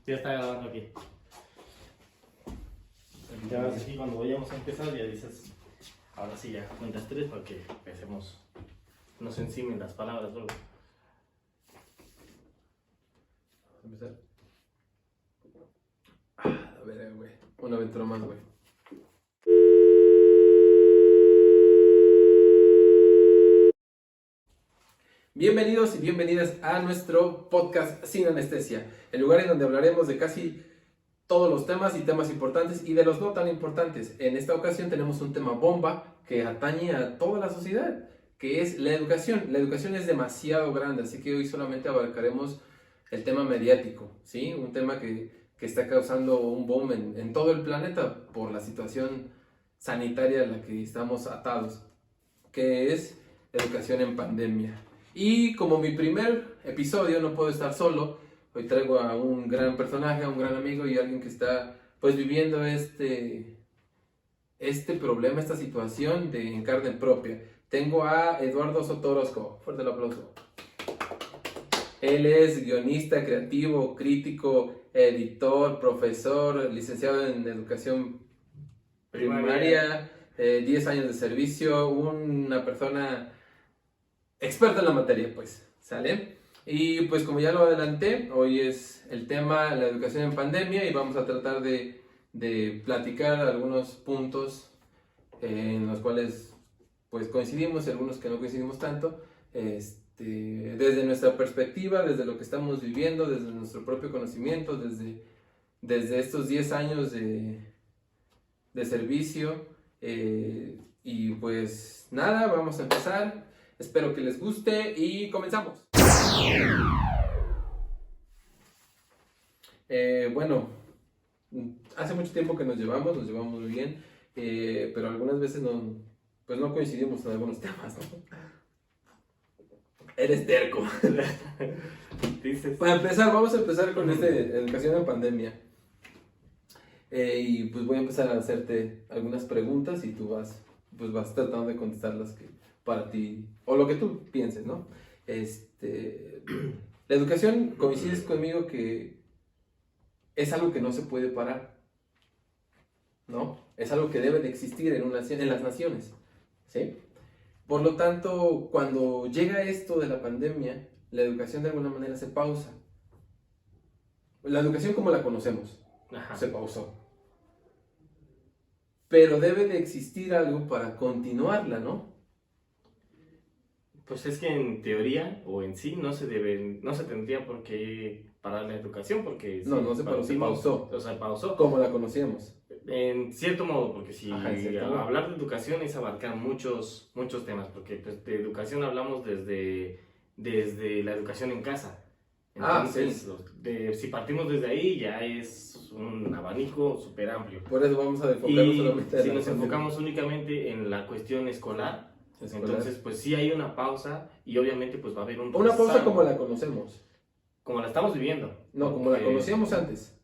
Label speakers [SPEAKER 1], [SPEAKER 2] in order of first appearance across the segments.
[SPEAKER 1] Ya está grabando aquí. Ya ves aquí cuando vayamos a empezar ya dices, ahora sí ya cuentas 3 para que empecemos, no se encimen las palabras luego.
[SPEAKER 2] Vamos a empezar. A ver, güey. Una aventura más, güey. Bienvenidos y bienvenidas a nuestro podcast Sin Anestesia, el lugar en donde hablaremos de casi todos los temas y temas importantes y de los no tan importantes. En esta ocasión tenemos un tema bomba que atañe a toda la sociedad, que es la educación. La educación es demasiado grande, así que hoy solamente abarcaremos el tema mediático, ¿sí? Un tema que está causando un boom en todo el planeta por la situación sanitaria a la que estamos atados, que es educación en pandemia. Y como mi primer episodio no puedo estar solo, hoy traigo a un gran personaje, a un gran amigo y alguien que está pues viviendo este problema, esta situación en carne propia. Tengo a Eduardo Soto Orozco. Fuerte el aplauso. Él es guionista, creativo, crítico, editor, profesor, licenciado en educación primaria, 10 años de servicio, una persona experta en la materia, pues, ¿sale? Y pues como ya lo adelanté, hoy es el tema la educación en pandemia y vamos a tratar de platicar algunos puntos en los cuales pues coincidimos y algunos que no coincidimos tanto, desde nuestra perspectiva, desde lo que estamos viviendo, desde nuestro propio conocimiento, desde estos 10 años de servicio, y pues nada, vamos a empezar. Espero que les guste y comenzamos. Bueno, hace mucho tiempo que nos llevamos muy bien, pero algunas veces no coincidimos en algunos temas, ¿no? Eres terco.
[SPEAKER 1] Dices.
[SPEAKER 2] Para empezar, vamos a empezar con educación en pandemia. Y pues voy a empezar a hacerte algunas preguntas y tú vas tratando de contestar las que para ti, o lo que tú pienses, ¿no? La educación, coincides conmigo que es algo que no se puede parar, ¿no? Es algo que debe de existir en las naciones, ¿sí? Por lo tanto, cuando llega esto de la pandemia, la educación de alguna manera se pausa. La educación como la conocemos,
[SPEAKER 1] Ajá.
[SPEAKER 2] se pausó. Pero debe de existir algo para continuarla, ¿no?
[SPEAKER 1] Pues es que en teoría o en sí no se tendría por qué parar la educación porque
[SPEAKER 2] No se paró, se pausó.
[SPEAKER 1] O sea, pausó.
[SPEAKER 2] Como la conocíamos.
[SPEAKER 1] En cierto modo, porque si
[SPEAKER 2] Ajá, en cierto modo.
[SPEAKER 1] hablar de educación es abarcar muchos temas, porque pues, de educación hablamos desde la educación en casa. Entonces,
[SPEAKER 2] sí.
[SPEAKER 1] Si partimos desde ahí ya es un abanico súper amplio.
[SPEAKER 2] Por eso vamos a enfocarnos solamente en
[SPEAKER 1] si
[SPEAKER 2] la
[SPEAKER 1] nos
[SPEAKER 2] pandemia.
[SPEAKER 1] enfocamos únicamente en la cuestión escolar, entonces pues sí hay una pausa y obviamente pues va a haber un
[SPEAKER 2] Una pausa
[SPEAKER 1] rezago,
[SPEAKER 2] como la conocemos.
[SPEAKER 1] como la estamos viviendo.
[SPEAKER 2] No, como la conocíamos antes.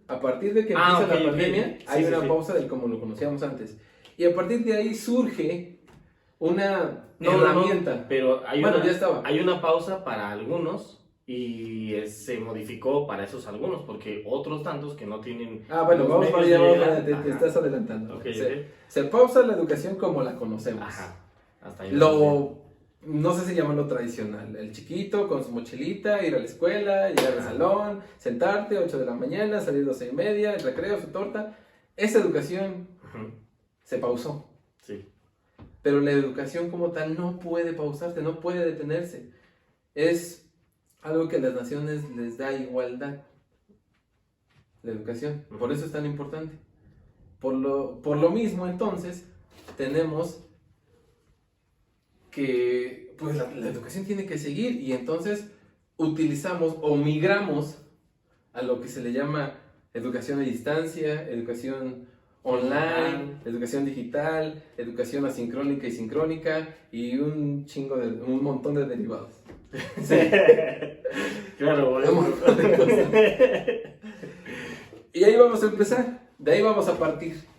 [SPEAKER 2] A partir de que empieza la pandemia, hay una pausa del como lo conocíamos antes. Y a partir de ahí surge una herramienta.
[SPEAKER 1] Pero
[SPEAKER 2] ya estaba.
[SPEAKER 1] Hay una pausa para algunos y se modificó para esos algunos, porque otros tantos que no tienen...
[SPEAKER 2] vamos para allá, te estás adelantando.
[SPEAKER 1] Okay.
[SPEAKER 2] Se pausa la educación como la conocemos.
[SPEAKER 1] Ajá. Hasta ahí
[SPEAKER 2] no sé si llamarlo tradicional, el chiquito con su mochilita, ir a la escuela, llegar al salón, sentarte, 8 de la mañana, salir 12:30, el recreo, su torta. Esa educación se pausó.
[SPEAKER 1] Sí.
[SPEAKER 2] Pero la educación como tal no puede pausarse, no puede detenerse. Es algo que a las naciones les da igualdad. La educación, por eso es tan importante. Por lo mismo, entonces, tenemos que pues la educación tiene que seguir y entonces utilizamos o migramos a lo que se le llama educación a distancia, educación online, educación digital, educación asincrónica y sincrónica y un montón de derivados.
[SPEAKER 1] Sí. Claro, bueno.
[SPEAKER 2] Y ahí vamos a empezar, de ahí vamos a partir.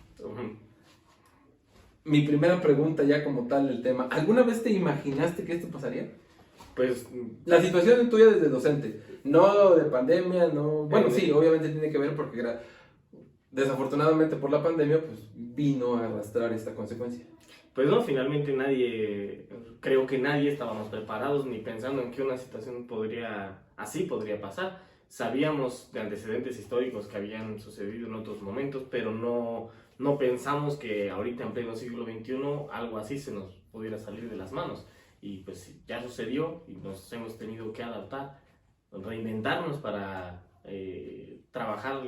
[SPEAKER 2] Mi primera pregunta ya como tal del tema, ¿alguna vez te imaginaste que esto pasaría?
[SPEAKER 1] Pues
[SPEAKER 2] la situación tuya desde docente, no de pandemia, no... Bueno, sí, obviamente tiene que ver porque desafortunadamente por la pandemia, pues vino a arrastrar esta consecuencia.
[SPEAKER 1] Pues no, finalmente creo que nadie estábamos preparados ni pensando en que una situación así podría pasar. Sabíamos de antecedentes históricos que habían sucedido en otros momentos, pero no pensamos que ahorita en pleno siglo XXI algo así se nos pudiera salir de las manos. Y pues ya sucedió y nos hemos tenido que adaptar, reinventarnos para trabajar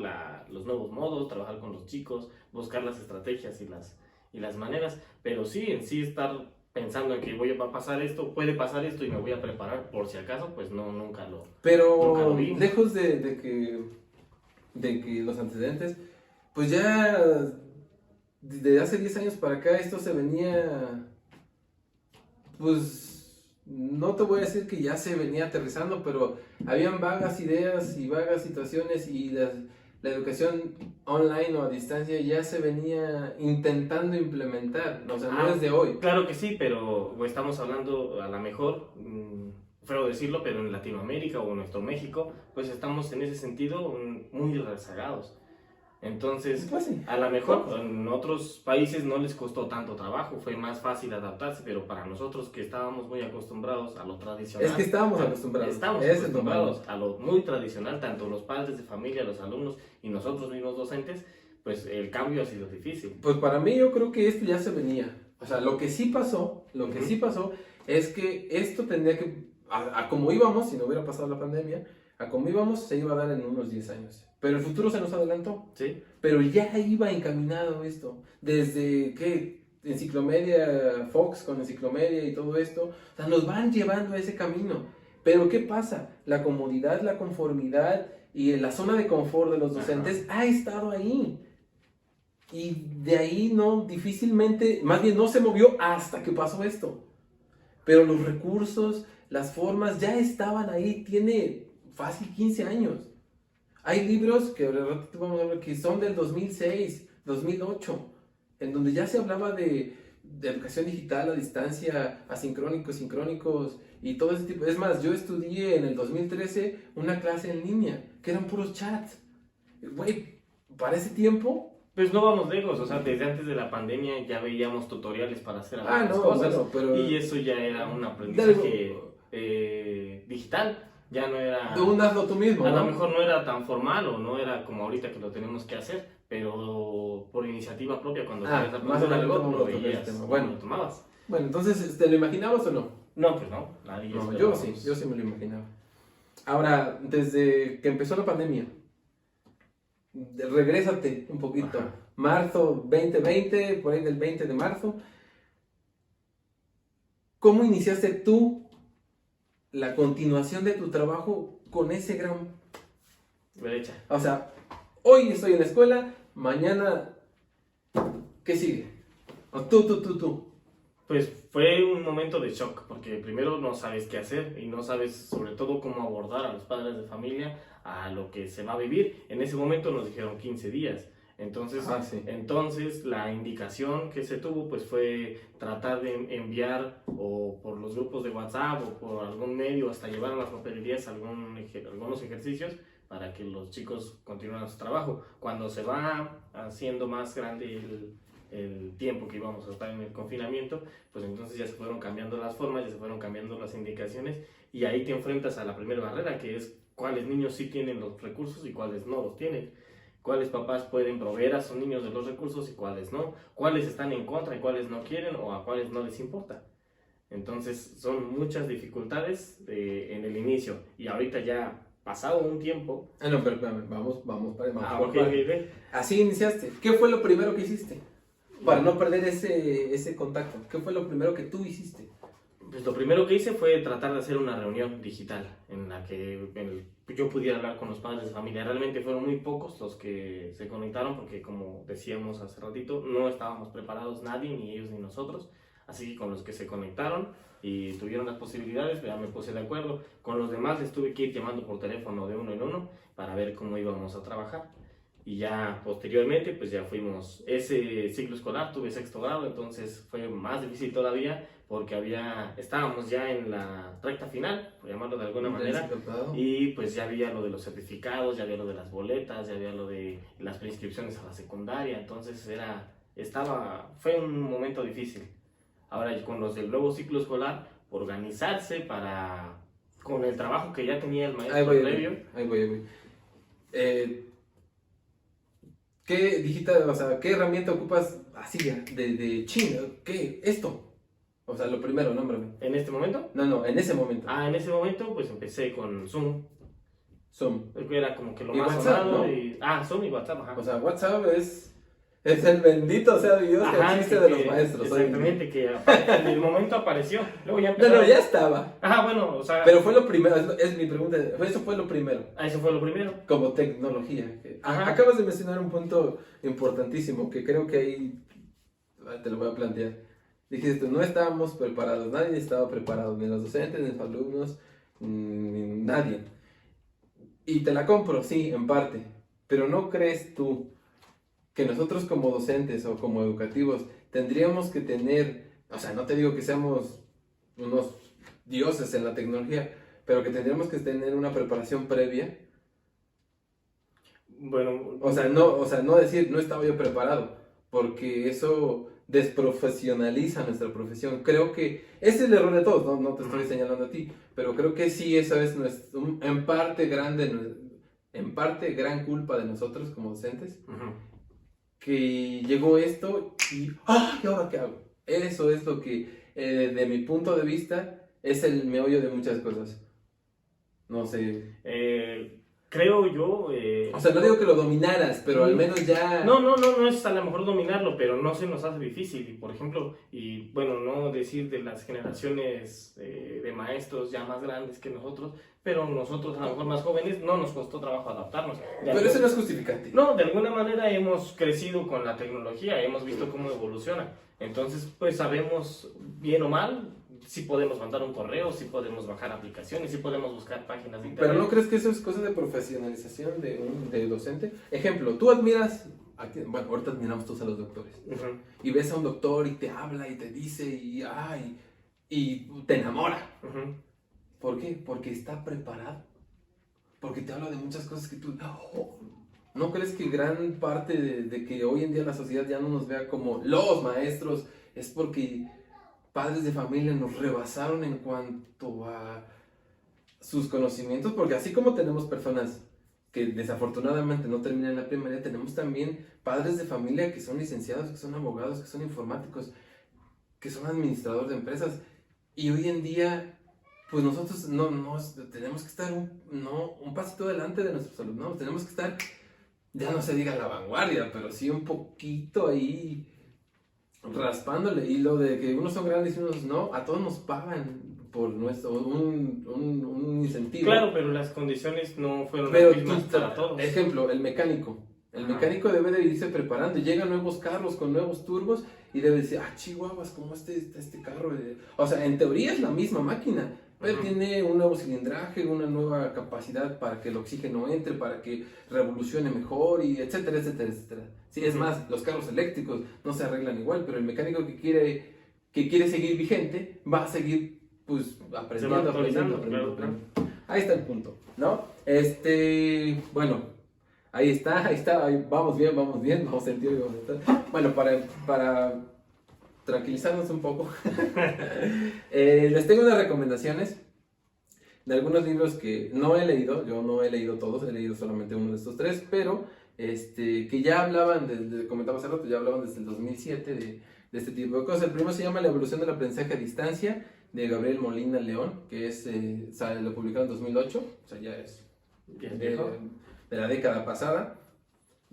[SPEAKER 1] los nuevos modos, trabajar con los chicos, buscar las estrategias y las maneras, pero sí, en sí estar pensando en que va a pasar esto, puede pasar esto y me voy a preparar por si acaso, pues no, nunca lo vi.
[SPEAKER 2] Lejos de que los antecedentes, pues ya desde hace 10 años para acá esto se venía, pues no te voy a decir que ya se venía aterrizando, pero habían vagas ideas y vagas situaciones y la educación online o a distancia ya se venía intentando implementar, o sea, no es de hoy.
[SPEAKER 1] Claro que sí, pero estamos hablando a lo mejor, feo decirlo, pero en Latinoamérica o en nuestro México, pues estamos en ese sentido muy rezagados. Entonces,
[SPEAKER 2] pues sí.
[SPEAKER 1] A lo mejor en otros países no les costó tanto trabajo, fue más fácil adaptarse, pero para nosotros que estábamos muy acostumbrados a lo tradicional.
[SPEAKER 2] Es que estábamos acostumbrados
[SPEAKER 1] a lo muy tradicional, tanto los padres de familia, los alumnos y nosotros mismos docentes, pues el cambio ha sido difícil.
[SPEAKER 2] Pues para mí yo creo que esto ya se venía. O sea, lo que sí pasó es que esto tendría que, a como íbamos, si no hubiera pasado la pandemia, a como íbamos se iba a dar en unos 10 años. Pero el futuro se nos adelantó.
[SPEAKER 1] Sí.
[SPEAKER 2] Pero ya iba encaminado esto. Desde que Enciclomedia, Fox con Enciclomedia y todo esto. O sea, nos van llevando a ese camino. Pero ¿qué pasa? La comodidad, la conformidad y la zona de confort de los docentes ha estado ahí. Y de ahí difícilmente, más bien no se movió hasta que pasó esto. Pero los recursos, las formas ya estaban ahí, tiene fácil 15 años. Hay libros que ahora vamos a ver que son del 2006, 2008, en donde ya se hablaba de educación digital a distancia, asincrónicos, sincrónicos y todo ese tipo. Es más, yo estudié en el 2013 una clase en línea, que eran puros chats. Güey, para ese tiempo...
[SPEAKER 1] Pues no vamos lejos, o sea, desde antes de la pandemia ya veíamos tutoriales para hacer algunas cosas,
[SPEAKER 2] pero...
[SPEAKER 1] y eso ya era un aprendizaje digital, ya no era...
[SPEAKER 2] hazlo tú mismo,
[SPEAKER 1] a lo mejor no era tan formal o no era como ahorita que lo tenemos que hacer, pero por iniciativa propia cuando querías aprender algo, lo veías, lo tomabas.
[SPEAKER 2] Bueno, entonces, ¿te lo imaginabas o no?
[SPEAKER 1] No, pues no, nadie.
[SPEAKER 2] No, yo sí me lo imaginaba. Ahora, desde que empezó la pandemia, regrésate un poquito. Ajá. Marzo 2020, por ahí del 20 de marzo. ¿Cómo iniciaste tú la continuación de tu trabajo con ese gran
[SPEAKER 1] brecha?
[SPEAKER 2] O sea, hoy estoy en la escuela, mañana, ¿qué sigue? O tú.
[SPEAKER 1] Pues fue un momento de shock, porque primero no sabes qué hacer y no sabes sobre todo cómo abordar a los padres de familia a lo que se va a vivir. En ese momento nos dijeron 15 días. Entonces, entonces la indicación que se tuvo pues fue tratar de enviar o por los grupos de WhatsApp o por algún medio hasta llevar a las papelerías algunos ejercicios para que los chicos continuaran su trabajo. Cuando se va haciendo más grande el tiempo que íbamos a estar en el confinamiento, pues entonces ya se fueron cambiando las formas, ya se fueron cambiando las indicaciones y ahí te enfrentas a la primera barrera, que es cuáles niños sí tienen los recursos y cuáles no los tienen, cuáles papás pueden proveer a sus niños de los recursos y cuáles no, cuáles están en contra y cuáles no quieren o a cuáles no les importa. Entonces son muchas dificultades en el inicio y ahorita ya pasado un tiempo...
[SPEAKER 2] no, pero espérame, vamos.
[SPEAKER 1] Okay.
[SPEAKER 2] Así iniciaste. ¿Qué fue lo primero que hiciste? Para no perder ese contacto. ¿Qué fue lo primero que tú hiciste?
[SPEAKER 1] Pues lo primero que hice fue tratar de hacer una reunión digital en la que yo pudiera hablar con los padres de familia. Realmente fueron muy pocos los que se conectaron porque, como decíamos hace ratito, no estábamos preparados nadie, ni ellos ni nosotros. Así que con los que se conectaron y tuvieron las posibilidades, ya me puse de acuerdo. Con los demás les tuve que ir llamando por teléfono de uno en uno para ver cómo íbamos a trabajar. y ya posteriormente pues ya fuimos, ese ciclo escolar tuve sexto grado, entonces fue más difícil todavía porque estábamos ya en la recta final, por llamarlo de alguna manera, y pues ya había lo de los certificados, ya había lo de las boletas, ya había lo de las preinscripciones a la secundaria, entonces fue un momento difícil. Ahora con los del nuevo ciclo escolar, organizarse con el trabajo que ya tenía el maestro previo.
[SPEAKER 2] Ahí voy. ¿Qué digital, o sea, qué herramienta ocupas así de China? ¿Qué? Esto. O sea, lo primero, nómbrame.
[SPEAKER 1] ¿En este momento?
[SPEAKER 2] No, en ese momento.
[SPEAKER 1] En ese momento pues empecé con Zoom.
[SPEAKER 2] Zoom.
[SPEAKER 1] Era como que lo
[SPEAKER 2] y
[SPEAKER 1] más
[SPEAKER 2] WhatsApp,
[SPEAKER 1] sonado.
[SPEAKER 2] ¿no?
[SPEAKER 1] Zoom y WhatsApp, ajá.
[SPEAKER 2] O sea, WhatsApp es el bendito sea Dios que existe de los maestros.
[SPEAKER 1] Exactamente, que en el momento apareció. Luego ya
[SPEAKER 2] empezó. No, ya estaba.
[SPEAKER 1] Bueno, o sea.
[SPEAKER 2] Pero fue lo primero, es mi pregunta. Eso fue lo primero.
[SPEAKER 1] Eso fue lo primero.
[SPEAKER 2] Como tecnología. Acabas de mencionar un punto importantísimo que creo que ahí te lo voy a plantear. Dijiste, no estábamos preparados, nadie estaba preparado, ni los docentes, ni los alumnos, ni nadie. Y te la compro, sí, en parte. Pero ¿no crees tú que nosotros como docentes o como educativos tendríamos que tener, o sea, no te digo que seamos unos dioses en la tecnología, pero que tendríamos que tener una preparación previa?
[SPEAKER 1] Bueno,
[SPEAKER 2] o sea, no decir no estaba yo preparado, porque eso desprofesionaliza nuestra profesión. Creo que ese es el error de todos, no te estoy señalando a ti, pero creo que sí, eso es en parte gran culpa de nosotros como docentes, que llegó esto y ¿y ahora qué hago? Eso es lo que, de mi punto de vista, es el meollo de muchas cosas. No sé.
[SPEAKER 1] Creo yo.
[SPEAKER 2] O sea, no digo que lo dominaras, pero al menos ya.
[SPEAKER 1] No es a lo mejor dominarlo, pero no se nos hace difícil. Y por ejemplo, bueno, no decir de las generaciones de maestros ya más grandes que nosotros, pero nosotros a lo mejor más jóvenes no nos costó trabajo adaptarnos.
[SPEAKER 2] Pero eso no es justificante.
[SPEAKER 1] No, de alguna manera hemos crecido con la tecnología, hemos visto cómo evoluciona. Entonces, pues sabemos bien o mal. Sí podemos mandar un correo, sí podemos bajar aplicaciones, sí podemos buscar páginas de internet.
[SPEAKER 2] ¿Pero no crees que eso es cosa de profesionalización de docente? Ejemplo, tú admiras, ahorita admiramos todos a los doctores, y ves a un doctor y te habla y te dice y te enamora. ¿Por qué? Porque está preparado, porque te habla de muchas cosas que tú... ¿No crees que gran parte de que hoy en día la sociedad ya no nos vea como los maestros es porque padres de familia nos rebasaron en cuanto a sus conocimientos? Porque así como tenemos personas que desafortunadamente no terminan la primaria, tenemos también padres de familia que son licenciados, que son abogados, que son informáticos, que son administradores de empresas. Y hoy en día, pues nosotros tenemos que estar un pasito delante de nuestros alumnos. Tenemos que estar, ya no se diga a la vanguardia, pero sí un poquito ahí raspándole. Y lo de que unos son grandes y unos no, a todos nos pagan por un incentivo.
[SPEAKER 1] Claro, pero las condiciones no fueron las mismas para todos.
[SPEAKER 2] Ejemplo, el mecánico. El mecánico debe de irse preparando. Llegan nuevos carros con nuevos turbos y debe decir, chihuahuas, ¿cómo este carro? O sea, en teoría es la misma máquina, pero tiene un nuevo cilindraje, una nueva capacidad para que el oxígeno entre, para que revolucione mejor, y etcétera, etcétera, etcétera. Sí, es más, los carros eléctricos no se arreglan igual, pero el mecánico que quiere seguir vigente va a seguir pues aprendiendo. Ahí está el punto, ¿no? Bueno, ahí está, vamos bien, vamos en tiempo. Bueno, para tranquilizarnos un poco, les tengo unas recomendaciones de algunos libros que no he leído. Yo no he leído todos, he leído solamente uno de estos tres, pero que ya hablaban, comentaba hace rato, ya hablaban desde el 2007 de este tipo de cosas. El primero se llama La evolución del aprendizaje a distancia, de Gabriel Molina León, que lo publicaron en 2008, o sea, ya es de la década pasada,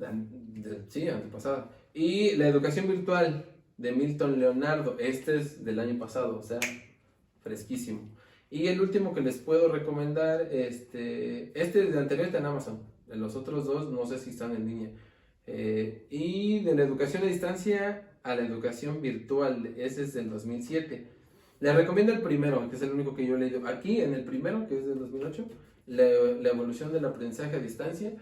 [SPEAKER 2] antepasada. Y La educación virtual, de Milton Leonardo, este es del año pasado, o sea, fresquísimo. Y el último que les puedo recomendar, este de anterior está en Amazon, los otros dos no sé si están en línea. Y de la educación a distancia a la educación virtual, ese es del 2007. Les recomiendo el primero, que es el único que yo he leído. Aquí, en el primero, que es del 2008, la evolución del aprendizaje a distancia,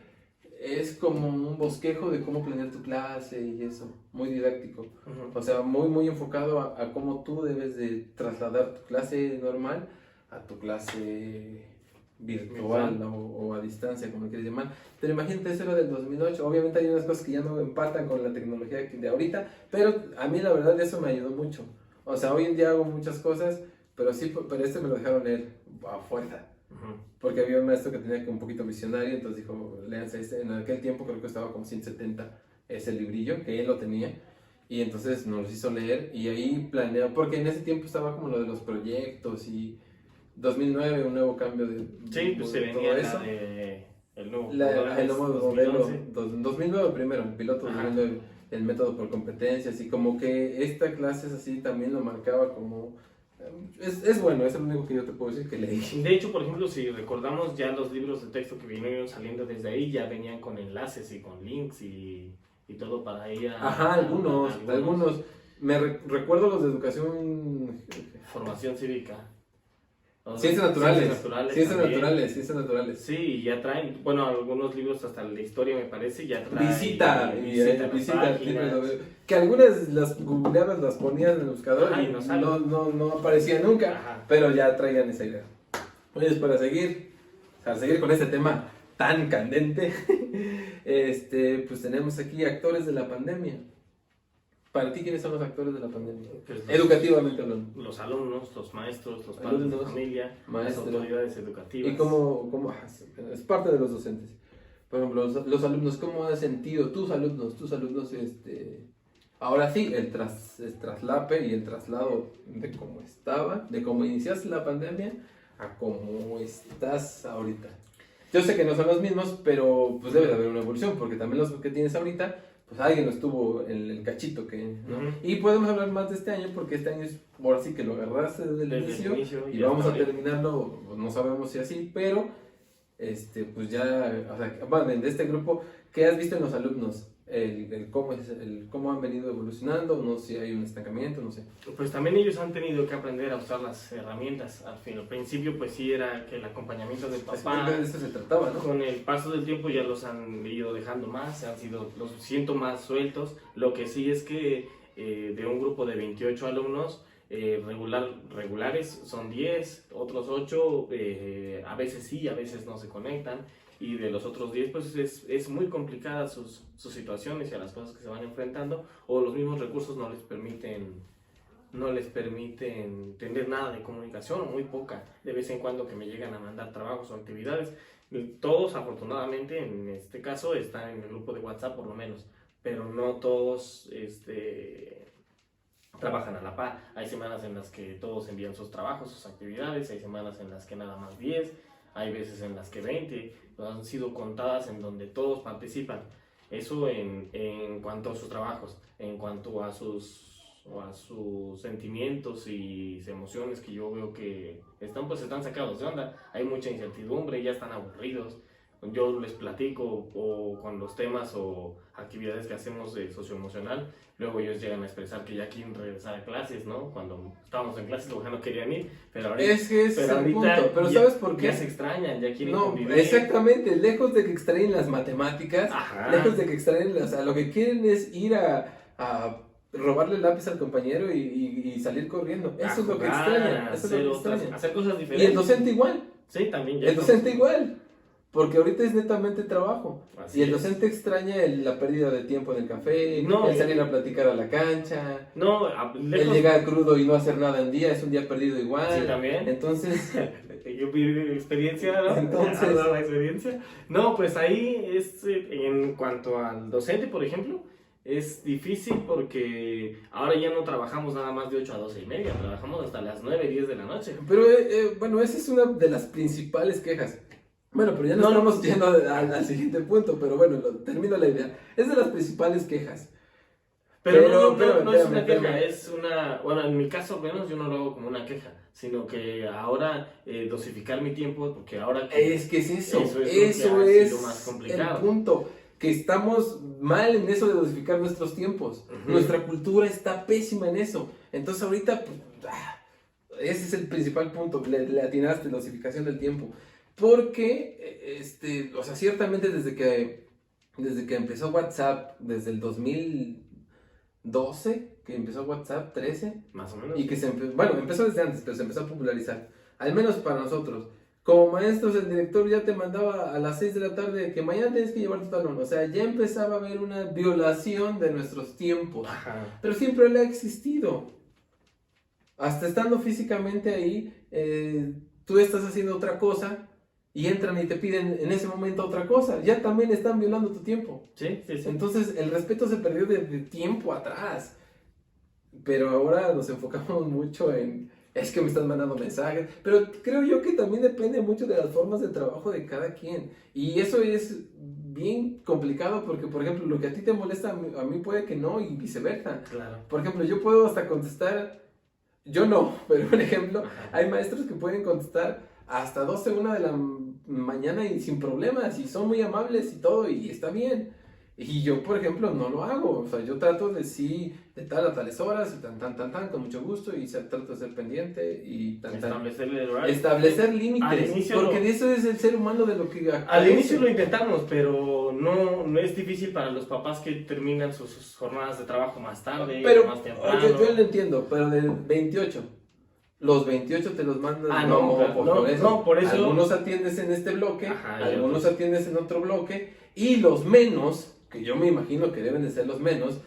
[SPEAKER 2] es como un bosquejo de cómo planear tu clase y eso, muy didáctico.
[SPEAKER 1] Ujú.
[SPEAKER 2] O sea, muy, muy enfocado a cómo tú debes de trasladar tu clase normal a tu clase virtual,
[SPEAKER 1] Virtual.
[SPEAKER 2] o a distancia, como quieras llamar. Pero imagínate, eso era del 2008. Obviamente hay unas cosas que ya no empatan con la tecnología de ahorita, pero a mí la verdad eso me ayudó mucho. O sea, hoy en día hago muchas cosas, pero sí, pero este me lo dejaron leer a fuerza.
[SPEAKER 1] Ujú.
[SPEAKER 2] Porque había un maestro que tenía que un poquito visionario, entonces dijo, léanse este. En aquel tiempo creo que estaba como 170 ese librillo, que él lo tenía. Y entonces nos los hizo leer y ahí planeó, porque en ese tiempo estaba como lo de los proyectos y 2009, un nuevo cambio de
[SPEAKER 1] Sí, pues se
[SPEAKER 2] todo
[SPEAKER 1] venía
[SPEAKER 2] eso.
[SPEAKER 1] el nuevo
[SPEAKER 2] El nuevo modelo,
[SPEAKER 1] 2011.
[SPEAKER 2] 2009 primero, el piloto
[SPEAKER 1] Ajá.
[SPEAKER 2] 2009, el método por competencias, y como que esta clase es así, también lo marcaba como... Es bueno, es lo único que yo te puedo decir que leí.
[SPEAKER 1] De hecho, por ejemplo, si recordamos ya los libros de texto que vinieron saliendo desde ahí, ya venían con enlaces y con links y todo para ir a...
[SPEAKER 2] Ajá, algunos. Recuerdo los de educación...
[SPEAKER 1] Formación cívica. O sea,
[SPEAKER 2] Ciencias naturales.
[SPEAKER 1] también.
[SPEAKER 2] Ciencias naturales.
[SPEAKER 1] Sí, y ya traen, bueno, algunos libros hasta la historia me parece, ya traen...
[SPEAKER 2] Visita,
[SPEAKER 1] las
[SPEAKER 2] visita,
[SPEAKER 1] páginas.
[SPEAKER 2] que algunas las googleabas, las ponías en el buscador
[SPEAKER 1] Ajá,
[SPEAKER 2] y
[SPEAKER 1] y no sale.
[SPEAKER 2] no aparecía nunca,
[SPEAKER 1] Ajá.
[SPEAKER 2] pero ya traían esa idea. Pues para seguir con este tema tan candente, pues tenemos aquí actores de la pandemia. Para ti, ¿quiénes son los actores de la pandemia?
[SPEAKER 1] Pues
[SPEAKER 2] Educativamente hablando.
[SPEAKER 1] los alumnos, los maestros, los padres de familia,
[SPEAKER 2] maestros,
[SPEAKER 1] las autoridades educativas.
[SPEAKER 2] ¿Y cómo es parte de los docentes? Por ejemplo, los alumnos, ¿cómo has sentido tus alumnos, ahora sí, el traslape y el traslado de cómo estaba, de cómo iniciaste la pandemia a cómo estás ahorita? Yo sé que no son los mismos, pero pues debe de haber una evolución, porque también los que tienes ahorita, pues alguien lo estuvo en el cachito que, ¿no?
[SPEAKER 1] Ujú.
[SPEAKER 2] Y podemos hablar más de este año, porque este año es, ahora sí que lo agarraste desde el inicio, y
[SPEAKER 1] ya
[SPEAKER 2] vamos a
[SPEAKER 1] está bien.
[SPEAKER 2] terminarlo, pues, no sabemos si así, pero pues ya, o sea, bueno, de este grupo, ¿qué has visto en los alumnos? Cómo han venido evolucionando, no sé si hay un estancamiento, no sé.
[SPEAKER 1] Pues también ellos han tenido que aprender a usar las herramientas. Al principio pues sí era que el acompañamiento del papá,
[SPEAKER 2] De eso se trataba, ¿no?
[SPEAKER 1] con el paso del tiempo ya los han ido dejando más, los siento más sueltos. Lo que sí es que de un grupo de 28 alumnos, regulares son 10, otros 8 a veces sí, a veces no se conectan. Y de los otros 10, pues es muy complicada sus situaciones y a las cosas que se van enfrentando, o los mismos recursos no les permiten tener nada de comunicación, o muy poca, de vez en cuando que me llegan a mandar trabajos o actividades. Todos, afortunadamente, en este caso, están en el grupo de WhatsApp por lo menos, pero no todos trabajan a la par. Hay semanas en las que todos envían sus trabajos, sus actividades, hay semanas en las que nada más 10, hay veces en las que 20, han sido contadas en donde todos participan. Eso en cuanto a sus trabajos, en cuanto a sus sentimientos y emociones que yo veo que están sacados de onda. Hay mucha incertidumbre, ya están aburridos. Yo les platico o con los temas o actividades que hacemos de socioemocional, luego ellos llegan a expresar que ya quieren regresar a clases, ¿no? Cuando estábamos en clases luego ya no querían ir, pero ahorita,
[SPEAKER 2] es que ese es el
[SPEAKER 1] ahorita
[SPEAKER 2] punto, pero
[SPEAKER 1] ya,
[SPEAKER 2] ¿sabes por qué?
[SPEAKER 1] Ya se extrañan, ya quieren
[SPEAKER 2] No,
[SPEAKER 1] convivir.
[SPEAKER 2] exactamente, lejos de que extrañen las matemáticas,
[SPEAKER 1] Ajá.
[SPEAKER 2] lejos de que extrañen lo que quieren es ir a robarle el lápiz al compañero y salir corriendo. Eso es lo que extrañan,
[SPEAKER 1] Hacer cosas
[SPEAKER 2] Y
[SPEAKER 1] diferentes.
[SPEAKER 2] el docente igual.
[SPEAKER 1] Sí, también.
[SPEAKER 2] El docente igual. Porque ahorita es netamente trabajo.
[SPEAKER 1] Así
[SPEAKER 2] y el
[SPEAKER 1] es.
[SPEAKER 2] docente extraña la pérdida de tiempo en el café,
[SPEAKER 1] No,
[SPEAKER 2] el salir a platicar a la cancha,
[SPEAKER 1] No,
[SPEAKER 2] el
[SPEAKER 1] lejos.
[SPEAKER 2] llegar crudo y no hacer nada en día, es un día perdido igual.
[SPEAKER 1] Sí, también.
[SPEAKER 2] Entonces,
[SPEAKER 1] Yo viví experiencia, ¿no?
[SPEAKER 2] Entonces-
[SPEAKER 1] La experiencia. No, pues ahí es, en cuanto al docente, por ejemplo, es difícil porque ahora ya no trabajamos nada más de 8 a 12 y media, trabajamos hasta las 9, 10 de la noche.
[SPEAKER 2] pero bueno, esa es una de las principales quejas. Bueno, pero ya no estamos yendo al siguiente punto, pero bueno, termino la idea. Es de las principales quejas.
[SPEAKER 1] Pero no es
[SPEAKER 2] espérame,
[SPEAKER 1] una queja,
[SPEAKER 2] espérame.
[SPEAKER 1] es una... Bueno, en mi caso, al menos, yo no lo hago como una queja, sino que ahora dosificar mi tiempo, porque ahora...
[SPEAKER 2] Es que es eso,
[SPEAKER 1] Eso
[SPEAKER 2] eso
[SPEAKER 1] es
[SPEAKER 2] es
[SPEAKER 1] lo más complicado.
[SPEAKER 2] el punto, que estamos mal en eso de dosificar nuestros tiempos.
[SPEAKER 1] Ujú.
[SPEAKER 2] Nuestra cultura está pésima en eso. Entonces ahorita, ese es el principal punto, le atinaste, dosificación del tiempo. Porque, o sea, ciertamente desde que desde que empezó WhatsApp, desde el 2012, que empezó WhatsApp, 13,
[SPEAKER 1] Más o menos.
[SPEAKER 2] y que bueno, empezó desde antes, pero se empezó a popularizar, al menos para nosotros. Como maestros, el director ya te mandaba a las 6 de la tarde que mañana tienes que llevar tu talón. O sea, ya empezaba a haber una violación de nuestros tiempos.
[SPEAKER 1] Ajá.
[SPEAKER 2] Pero siempre le ha existido. Hasta estando físicamente ahí, tú estás haciendo otra cosa y entran y te piden en ese momento otra cosa. Ya también están violando tu tiempo.
[SPEAKER 1] Sí, sí, sí.
[SPEAKER 2] Entonces, el respeto se perdió de tiempo atrás. Pero ahora nos enfocamos mucho en, es que me están mandando mensajes. Pero creo yo que también depende mucho de las formas de trabajo de cada quien. Y eso es bien complicado porque, por ejemplo, lo que a ti te molesta, a mí puede que no y viceversa.
[SPEAKER 1] Claro.
[SPEAKER 2] Por ejemplo, yo puedo hasta contestar, yo no, pero por ejemplo,
[SPEAKER 1] Ajá.
[SPEAKER 2] hay maestros que pueden contestar hasta 12, 1 de la mañana y sin problemas y son muy amables y todo y está bien. Y yo, por ejemplo, no lo hago. O sea, yo trato de sí, de tal a tales horas, y tan, con mucho gusto, y trato de ser pendiente y
[SPEAKER 1] Establecerle el horario.
[SPEAKER 2] establecer
[SPEAKER 1] Al
[SPEAKER 2] límites.
[SPEAKER 1] inicio
[SPEAKER 2] Porque de eso es el ser humano de lo que...
[SPEAKER 1] Al inicio lo intentamos, pero no es difícil para los papás que terminan sus jornadas de trabajo más tarde,
[SPEAKER 2] Pero,
[SPEAKER 1] más temprano.
[SPEAKER 2] yo lo entiendo, pero del 28. Los 28 te los mandan.
[SPEAKER 1] Ah, no, claro, por eso.
[SPEAKER 2] Algunos atiendes en este bloque,
[SPEAKER 1] Ajá,
[SPEAKER 2] algunos atiendes en otro bloque, y los menos, que yo me imagino que deben de ser los menos,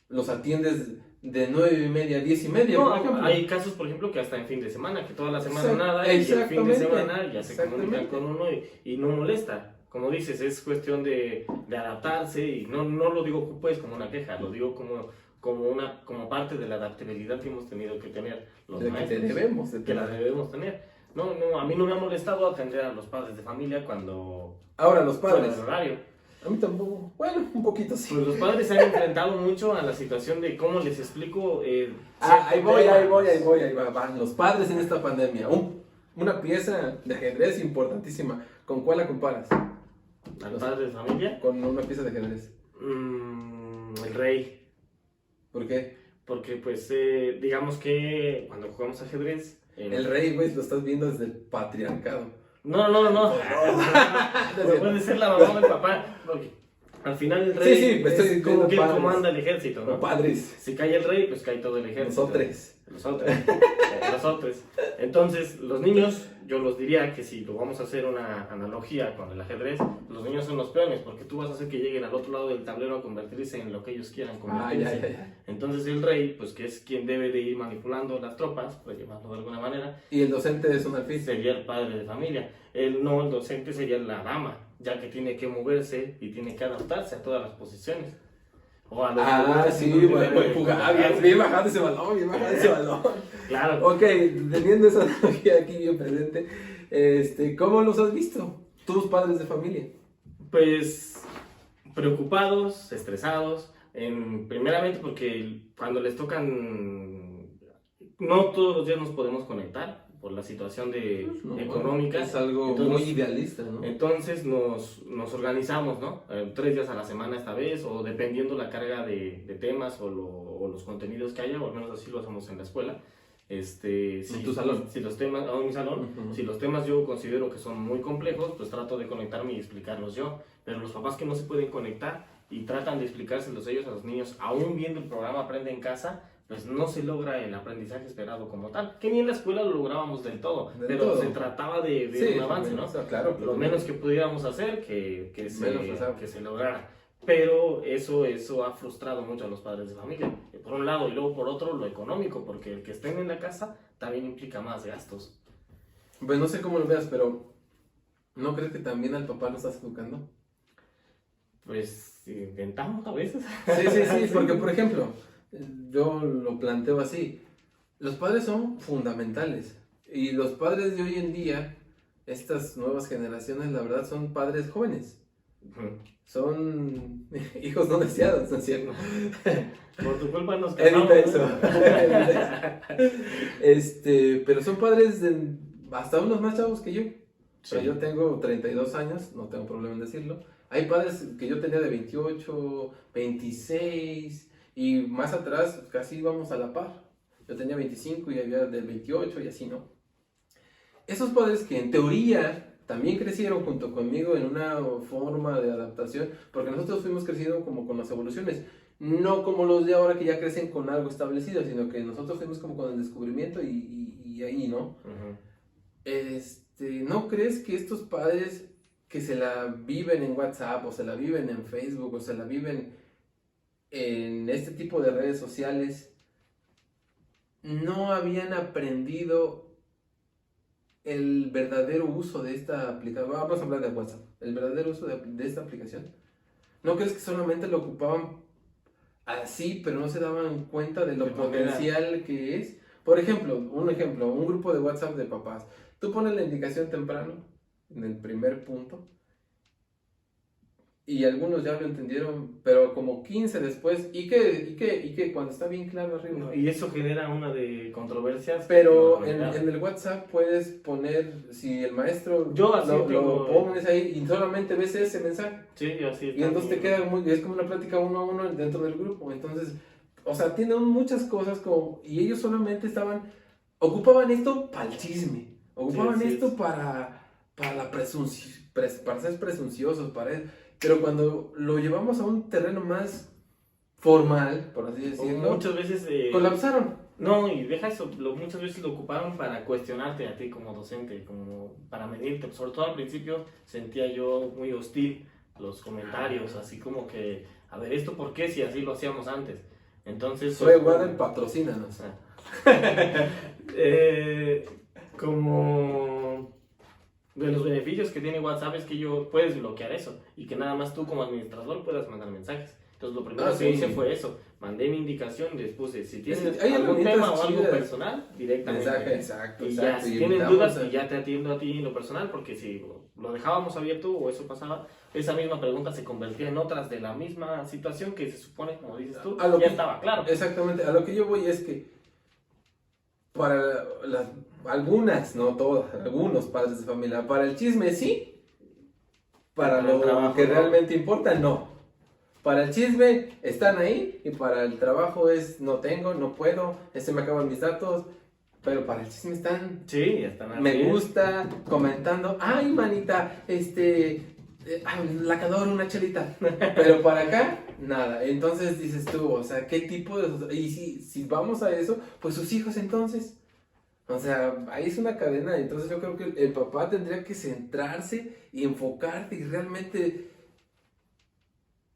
[SPEAKER 2] los atiendes de 9:30 a 10:30,
[SPEAKER 1] No,
[SPEAKER 2] por ejemplo.
[SPEAKER 1] hay casos, por ejemplo, que hasta en fin de semana, que toda la semana nada, y el fin de
[SPEAKER 2] Exactamente.
[SPEAKER 1] semana ya se comunican con uno y no molesta. Como dices, es cuestión de adaptarse, y no lo digo pues como una queja, lo digo como parte de la adaptabilidad que hemos tenido que tener los maestros, que la debemos tener. No, a mí no me ha molestado atender a los padres de familia cuando...
[SPEAKER 2] Ahora, los padres.
[SPEAKER 1] fuera del horario.
[SPEAKER 2] A mí tampoco. Bueno, un poquito sí.
[SPEAKER 1] Pues los padres se han enfrentado mucho a la situación de cómo les explico.
[SPEAKER 2] Ahí voy, van los padres en esta pandemia. Una pieza de ajedrez importantísima. ¿Con cuál la comparas?
[SPEAKER 1] ¿A los padres de familia?
[SPEAKER 2] Con una pieza de ajedrez.
[SPEAKER 1] El rey.
[SPEAKER 2] ¿Por qué?
[SPEAKER 1] Porque, pues, digamos que cuando jugamos ajedrez.
[SPEAKER 2] El rey, güey, lo estás viendo desde el patriarcado.
[SPEAKER 1] No. Puede ser la mamá o el papá. Porque al final el rey
[SPEAKER 2] Sí,
[SPEAKER 1] es como quien comanda el ejército, ¿no?
[SPEAKER 2] Padres.
[SPEAKER 1] Si cae el rey, pues cae todo el ejército. Nosotros. Entonces, los niños, yo los diría que si lo vamos a hacer una analogía con el ajedrez, los niños son los peones, porque tú vas a hacer que lleguen al otro lado del tablero a convertirse en lo que ellos quieran convertirse.
[SPEAKER 2] Ya.
[SPEAKER 1] Entonces el rey, pues que es quien debe de ir manipulando las tropas, por llamarlo de alguna manera.
[SPEAKER 2] Y el docente es un alfil.
[SPEAKER 1] Sería el padre de familia. El docente sería la dama, ya que tiene que moverse y tiene que adaptarse a todas las posiciones. O a los
[SPEAKER 2] buen jugar, bien bajado ese balón,
[SPEAKER 1] Claro.
[SPEAKER 2] Ok, teniendo esa analogía aquí bien presente, ¿cómo los has visto? Tus padres de familia.
[SPEAKER 1] Pues preocupados, estresados, primeramente porque cuando les tocan, no todos los días nos podemos conectar por la situación económica.
[SPEAKER 2] Es algo muy idealista, ¿no?
[SPEAKER 1] Entonces nos organizamos, ¿no? 3 días a la semana esta vez, o dependiendo la carga de temas o los contenidos que haya, o al menos así lo hacemos en la escuela.
[SPEAKER 2] ¿En tu salón?
[SPEAKER 1] Si los temas, en mi salón, si los temas yo considero que son muy complejos, pues trato de conectarme y explicarlos yo. Pero los papás que no se pueden conectar y tratan de explicárselos ellos a los niños, aún viendo el programa Aprende en Casa, pues no se logra el aprendizaje esperado como tal. Que ni en la escuela lo lográbamos del todo, pero se trataba de un avance, ¿no?
[SPEAKER 2] Claro,
[SPEAKER 1] lo menos que pudiéramos hacer que se lograra. Pero eso ha frustrado mucho a los padres de familia. Por un lado, y luego por otro, lo económico, porque el que estén en la casa también implica más gastos.
[SPEAKER 2] Pues no sé cómo lo veas, pero ¿no crees que también al papá lo estás educando?
[SPEAKER 1] Pues intentamos a veces.
[SPEAKER 2] Sí, porque por ejemplo, yo lo planteo así, los padres son fundamentales y los padres de hoy en día, estas nuevas generaciones, la verdad son padres jóvenes. Son hijos no deseados, ¿no es cierto?
[SPEAKER 1] Por tu culpa nos casamos.
[SPEAKER 2] Pero son padres hasta unos más chavos que yo.
[SPEAKER 1] Sí.
[SPEAKER 2] O sea, yo tengo 32 años, no tengo problema en decirlo. Hay padres que yo tenía de 28, 26 y más atrás casi íbamos a la par. Yo tenía 25 y había de 28 y así, ¿no? Esos padres que en teoría también crecieron junto conmigo en una forma de adaptación, porque nosotros fuimos creciendo como con las evoluciones, no como los de ahora que ya crecen con algo establecido, sino que nosotros fuimos como con el descubrimiento y ahí, ¿no?
[SPEAKER 1] Ujú.
[SPEAKER 2] ¿No crees que estos padres que se la viven en WhatsApp o se la viven en Facebook o se la viven en este tipo de redes sociales no habían aprendido el verdadero uso de esta aplicación? Vamos a hablar de WhatsApp, el verdadero uso de esta aplicación. ¿No crees que solamente lo ocupaban así, pero no se daban cuenta de lo
[SPEAKER 1] De manera-
[SPEAKER 2] potencial que es? Por ejemplo, un grupo de WhatsApp de papás. Tú pones la indicación temprano, en el primer punto, y algunos ya lo entendieron, pero como 15 después, ¿y qué? Cuando está bien claro arriba.
[SPEAKER 1] No, y eso genera una de controversias.
[SPEAKER 2] Pero
[SPEAKER 1] No,
[SPEAKER 2] en el WhatsApp puedes poner, si el maestro
[SPEAKER 1] Yo así
[SPEAKER 2] lo
[SPEAKER 1] tengo-
[SPEAKER 2] pones ahí y solamente ves ese mensaje.
[SPEAKER 1] Sí, yo así.
[SPEAKER 2] Y entonces te
[SPEAKER 1] también.
[SPEAKER 2] queda es como una plática uno a uno dentro del grupo. Entonces, o sea, tienen muchas cosas como, y ellos solamente ocupaban esto para el chisme, ocupaban
[SPEAKER 1] Sí,
[SPEAKER 2] esto
[SPEAKER 1] sí.
[SPEAKER 2] para para ser presunciosos, pero cuando lo llevamos a un terreno más formal, por así
[SPEAKER 1] O
[SPEAKER 2] decirlo,
[SPEAKER 1] muchas veces.
[SPEAKER 2] colapsaron.
[SPEAKER 1] No, y deja eso, muchas veces lo ocuparon para cuestionarte a ti como docente, como para medirte. Sobre todo al principio sentía yo muy hostil los comentarios, así como que, a ver, ¿esto por qué si así lo hacíamos antes? Entonces...
[SPEAKER 2] Soy Waddle, patrocínanos.
[SPEAKER 1] eh, como de los beneficios que tiene WhatsApp es que puedes bloquear eso y que nada más tú como administrador puedas mandar mensajes. Entonces lo primero que
[SPEAKER 2] Sí.
[SPEAKER 1] hice fue eso, mandé mi indicación, les puse si tienes
[SPEAKER 2] Hay
[SPEAKER 1] algún
[SPEAKER 2] herramientas
[SPEAKER 1] tema o algo
[SPEAKER 2] chidas.
[SPEAKER 1] personal, directamente.
[SPEAKER 2] Mensaje, exacto,
[SPEAKER 1] Y ya,
[SPEAKER 2] exacto.
[SPEAKER 1] si
[SPEAKER 2] Y
[SPEAKER 1] tienen
[SPEAKER 2] evitamos
[SPEAKER 1] dudas, y ya te atiendo a ti en lo personal, porque si lo dejábamos abierto o eso pasaba, esa misma pregunta se convertía en otras de la misma situación que se supone, como dices tú,
[SPEAKER 2] A lo
[SPEAKER 1] ya
[SPEAKER 2] que-
[SPEAKER 1] estaba claro.
[SPEAKER 2] Exactamente, a lo que yo voy es que para algunas, no todas, algunos padres de familia, para el chisme sí, para
[SPEAKER 1] Para el
[SPEAKER 2] lo
[SPEAKER 1] trabajo,
[SPEAKER 2] que
[SPEAKER 1] no.
[SPEAKER 2] realmente importa no. Para el chisme están ahí y para el trabajo es no tengo, no puedo, se me acaban mis datos, pero para el chisme están
[SPEAKER 1] Sí, ya están
[SPEAKER 2] me
[SPEAKER 1] así.
[SPEAKER 2] gusta, comentando, ay manita, la que adoro una chelita, pero para acá, nada. Entonces dices tú, o sea, ¿qué tipo de... Y si vamos a eso, pues sus hijos entonces, o sea, ahí es una cadena. Entonces yo creo que el papá tendría que centrarse y enfocarte y realmente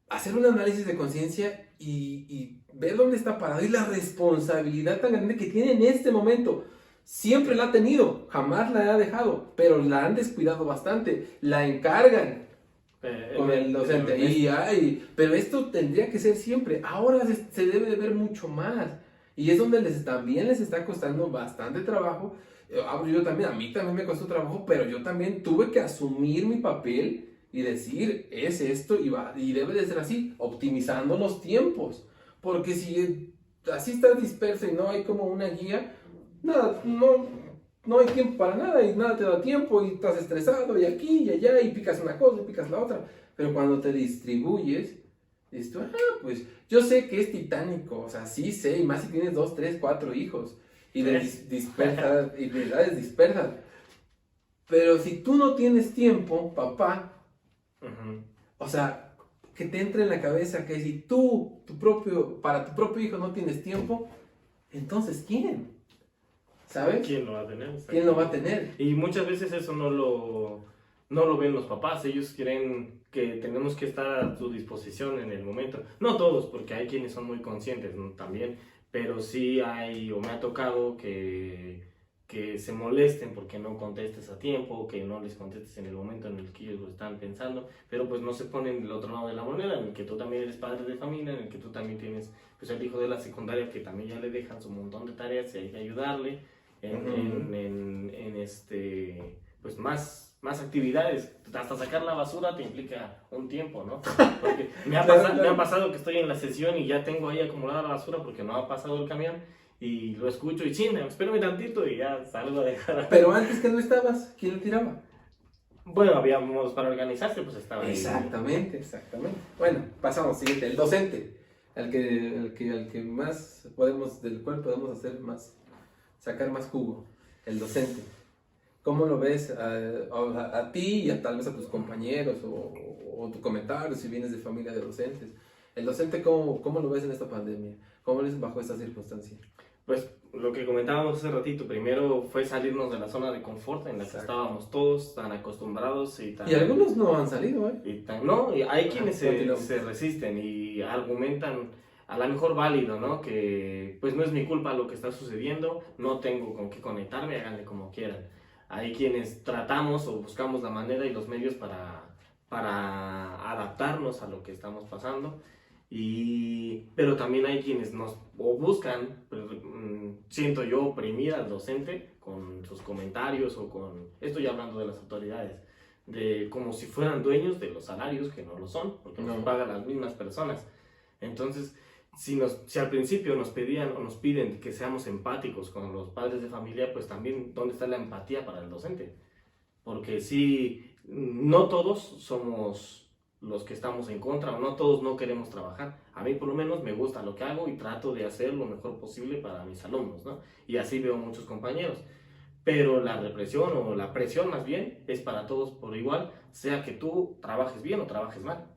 [SPEAKER 2] hacer un análisis de conciencia y ver dónde está parado y la responsabilidad tan grande que tiene en este momento. Siempre la ha tenido, jamás la ha dejado, pero la han descuidado bastante, la encargan con el docente. Pero esto tendría que ser siempre. Ahora se debe de ver mucho más. Y es donde también les está costando bastante trabajo. Yo también, a mí también me costó trabajo, pero yo también tuve que asumir mi papel y decir, es esto y debe de ser así, optimizando los tiempos. Porque si así estás disperso y no hay como una guía, nada, no hay tiempo para nada y nada te da tiempo y estás estresado y aquí y allá y picas una cosa y picas la otra. Pero cuando te distribuyes, dices tú, pues yo sé que es titánico, o sea, sí sé, y más si tienes 2, 3, 4 hijos y de dispersas, y de edades dispersas. Pero si tú no tienes tiempo, papá,
[SPEAKER 1] Ujú.
[SPEAKER 2] o sea, que te entre en la cabeza que si para tu propio hijo no tienes tiempo, entonces ¿quién? ¿Sabes?
[SPEAKER 1] ¿Quién lo va a tener?
[SPEAKER 2] ¿Quién lo va a tener?
[SPEAKER 1] Y muchas veces eso no lo ven los papás. Ellos creen que tenemos que estar a su disposición en el momento. No todos, porque hay quienes son muy conscientes, ¿no? También. Pero sí hay, o me ha tocado que se molesten porque no contestes a tiempo, que no les contestes en el momento en el que ellos lo están pensando, pero pues no se ponen del otro lado de la moneda, en el que tú también eres padre de familia, en el que tú también tienes pues el hijo de la secundaria que también ya le dejan su montón de tareas y hay que ayudarle pues más actividades, hasta sacar la basura te implica un tiempo, ¿no? Porque me ha pasado que estoy en la sesión y ya tengo ahí acumulada la basura porque no ha pasado el camión y lo escucho y sí, espérame tantito y ya salgo a dejar.
[SPEAKER 2] Pero antes que no estabas, ¿quién lo tiraba?
[SPEAKER 1] Bueno, había modos para organizarse, pues estaba ahí.
[SPEAKER 2] Exactamente. Bueno, pasamos, siguiente, el docente, al que del cual podemos sacar más jugo, el docente. ¿Cómo lo ves a ti y tal vez a tus compañeros o tu comentario si vienes de familia de docentes? El docente, ¿cómo lo ves en esta pandemia? ¿Cómo lo ves bajo esta circunstancia?
[SPEAKER 1] Pues lo que comentábamos hace ratito, primero fue salirnos de la zona de confort en la que
[SPEAKER 2] Exacto.
[SPEAKER 1] estábamos todos tan acostumbrados
[SPEAKER 2] Y algunos no han salido, ¿eh?
[SPEAKER 1] No, y hay quienes
[SPEAKER 2] Continuamos.
[SPEAKER 1] se resisten y argumentan, a lo mejor válido, ¿no? Que pues no es mi culpa lo que está sucediendo, no tengo con qué conectarme, háganle como quieran. Hay quienes tratamos o buscamos la manera y los medios para adaptarnos a lo que estamos pasando. Pero también hay quienes nos o buscan, siento yo, oprimir al docente con sus comentarios o con, estoy hablando de las autoridades, de como si fueran dueños de los salarios, que no lo son, porque nos pagan las mismas personas. Entonces, si al principio nos pedían o nos piden que seamos empáticos con los padres de familia, pues también, ¿dónde está la empatía para el docente? Porque sí, no todos somos los que estamos en contra, o no todos no queremos trabajar. A mí por lo menos me gusta lo que hago y trato de hacer lo mejor posible para mis alumnos, ¿no? Y así veo muchos compañeros. Pero la represión o la presión más bien es para todos por igual, sea que tú trabajes bien o trabajes mal.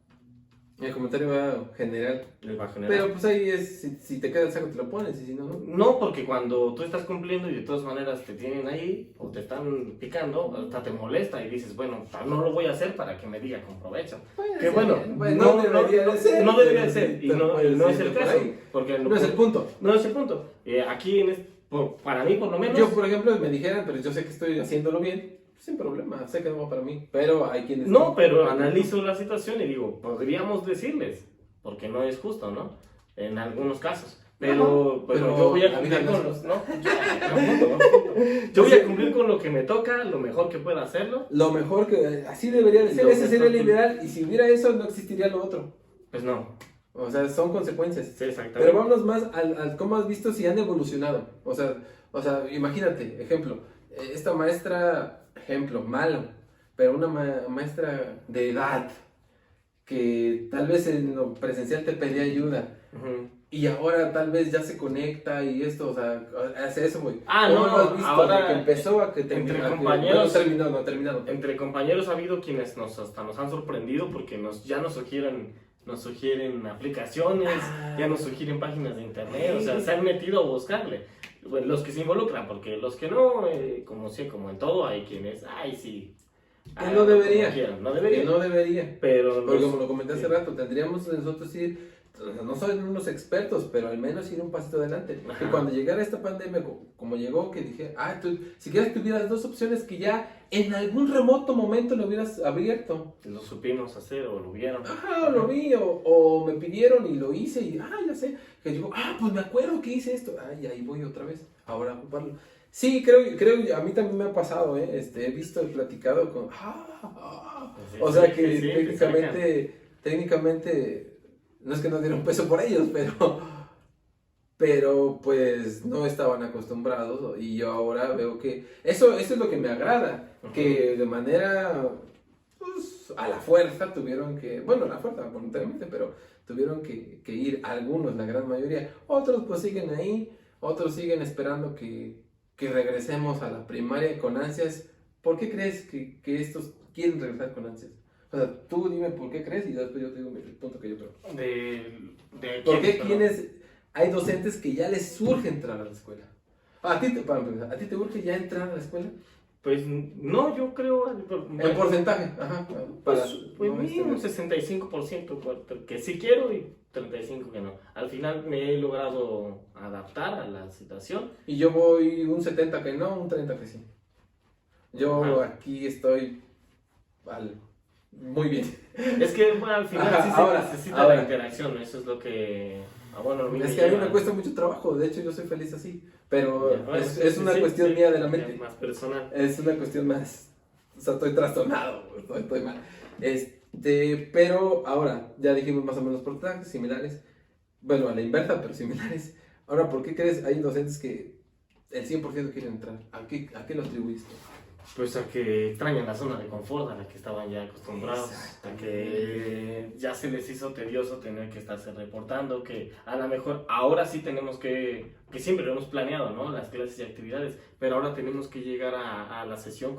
[SPEAKER 2] El comentario va general.
[SPEAKER 1] Les va a generar.
[SPEAKER 2] Pero pues ahí es, si te queda el saco te lo pones y si no, no.
[SPEAKER 1] No, porque cuando tú estás cumpliendo y de todas maneras te tienen ahí o te están picando, hasta te molesta y dices, bueno, no lo voy a hacer para que me diga con provecho. Que bueno, no debería de ser. No debería de ser. Y no es el caso. Porque
[SPEAKER 2] no es el punto.
[SPEAKER 1] No es el punto. Aquí, para mí por lo menos...
[SPEAKER 2] Yo, por ejemplo, me dijeran, pero yo sé que estoy haciéndolo bien, sin problema, sé que no va para mí. Pero hay quienes...
[SPEAKER 1] No, pero analizo la situación y digo, podríamos decirles, porque no es justo, ¿no? En algunos casos. Pero yo voy a cumplir con los... ¿no? Yo voy a cumplir con lo que me toca, lo mejor que pueda hacerlo.
[SPEAKER 2] Lo mejor que... Así debería de ser, ese sería el ideal. Y si hubiera eso, no existiría lo otro.
[SPEAKER 1] Pues no.
[SPEAKER 2] O sea, son consecuencias.
[SPEAKER 1] Sí, exactamente.
[SPEAKER 2] Pero vámonos más al cómo has visto si han evolucionado. O sea, imagínate, ejemplo, esta maestra, ejemplo, malo, pero una maestra de edad que tal vez en lo presencial te pedía ayuda.
[SPEAKER 1] Uh-huh.
[SPEAKER 2] Y ahora tal vez ya se conecta y esto, o sea, hace eso, güey.
[SPEAKER 1] No,
[SPEAKER 2] lo has visto?
[SPEAKER 1] ahora
[SPEAKER 2] De que empezó a que terminó.
[SPEAKER 1] Entre compañeros...
[SPEAKER 2] No ha terminado.
[SPEAKER 1] Entre compañeros ha habido quienes hasta nos han sorprendido porque ya nos sugieren aplicaciones, ya nos sugieren páginas de internet, o sea, se han metido a buscarle. Bueno, los que se involucran, porque los que no, como en todo, hay quienes, sí.
[SPEAKER 2] Que no debería.
[SPEAKER 1] No debería.
[SPEAKER 2] Que no debería.
[SPEAKER 1] Pero
[SPEAKER 2] porque como lo comenté hace rato, tendríamos nosotros ir, no somos unos expertos, pero al menos ir un pasito adelante.
[SPEAKER 1] Ajá.
[SPEAKER 2] Y cuando llegara esta pandemia, como llegó, que dije, si quieres tuvieras dos opciones que ya en algún remoto momento lo hubieras abierto.
[SPEAKER 1] Lo supimos hacer o lo vieron.
[SPEAKER 2] Ajá, lo vi, o me pidieron y lo hice y, ya sé. Que digo, pues me acuerdo que hice esto. Y ahí voy otra vez, ahora a ocuparlo. Sí, creo, a mí también me ha pasado, he visto, he platicado con, o sea que sí, técnicamente, no es que no dieron peso por ellos, pero pues no estaban acostumbrados y yo ahora veo que, eso es lo que me agrada, que de manera, pues, a la fuerza tuvieron que, bueno, a la fuerza voluntariamente, pero tuvieron que ir algunos, la gran mayoría, otros pues siguen ahí, otros siguen esperando que regresemos a la primaria con ansias. ¿Por qué crees que estos quieren regresar con ansias? O sea, tú dime por qué crees y después yo te digo el punto que yo creo. ¿Por qué hay docentes que ya les surge entrar a la escuela? ¿A ti te urge ya entrar a la escuela?
[SPEAKER 1] Pues no, yo creo...
[SPEAKER 2] ¿El porcentaje? Ajá.
[SPEAKER 1] Pues mínimo un 65% que sí quiero y 35% que no. Al final me he logrado adaptar a la situación.
[SPEAKER 2] Y yo voy un 70% que no, un 30% que sí. Yo aquí estoy muy bien.
[SPEAKER 1] Es que al final sí se necesita la interacción, eso es lo que...
[SPEAKER 2] es que a mí me cuesta mucho trabajo, de hecho yo soy feliz así, pero es una cuestión mía de la mente.
[SPEAKER 1] Más personal.
[SPEAKER 2] Es una cuestión más, o sea, estoy trastornado, estoy mal. Pero ahora, ya dijimos más o menos porcentajes similares, bueno, a la inversa, pero similares. Ahora, ¿por qué crees hay docentes que el 100% quieren entrar? ¿A qué lo atribuyes tú?
[SPEAKER 1] Pues a que extrañan la zona de confort a la que estaban ya acostumbrados, a que ya se les hizo tedioso tener que estarse reportando, que a lo mejor ahora sí tenemos que siempre lo hemos planeado, ¿no? Las clases y actividades, pero ahora tenemos que llegar a la sesión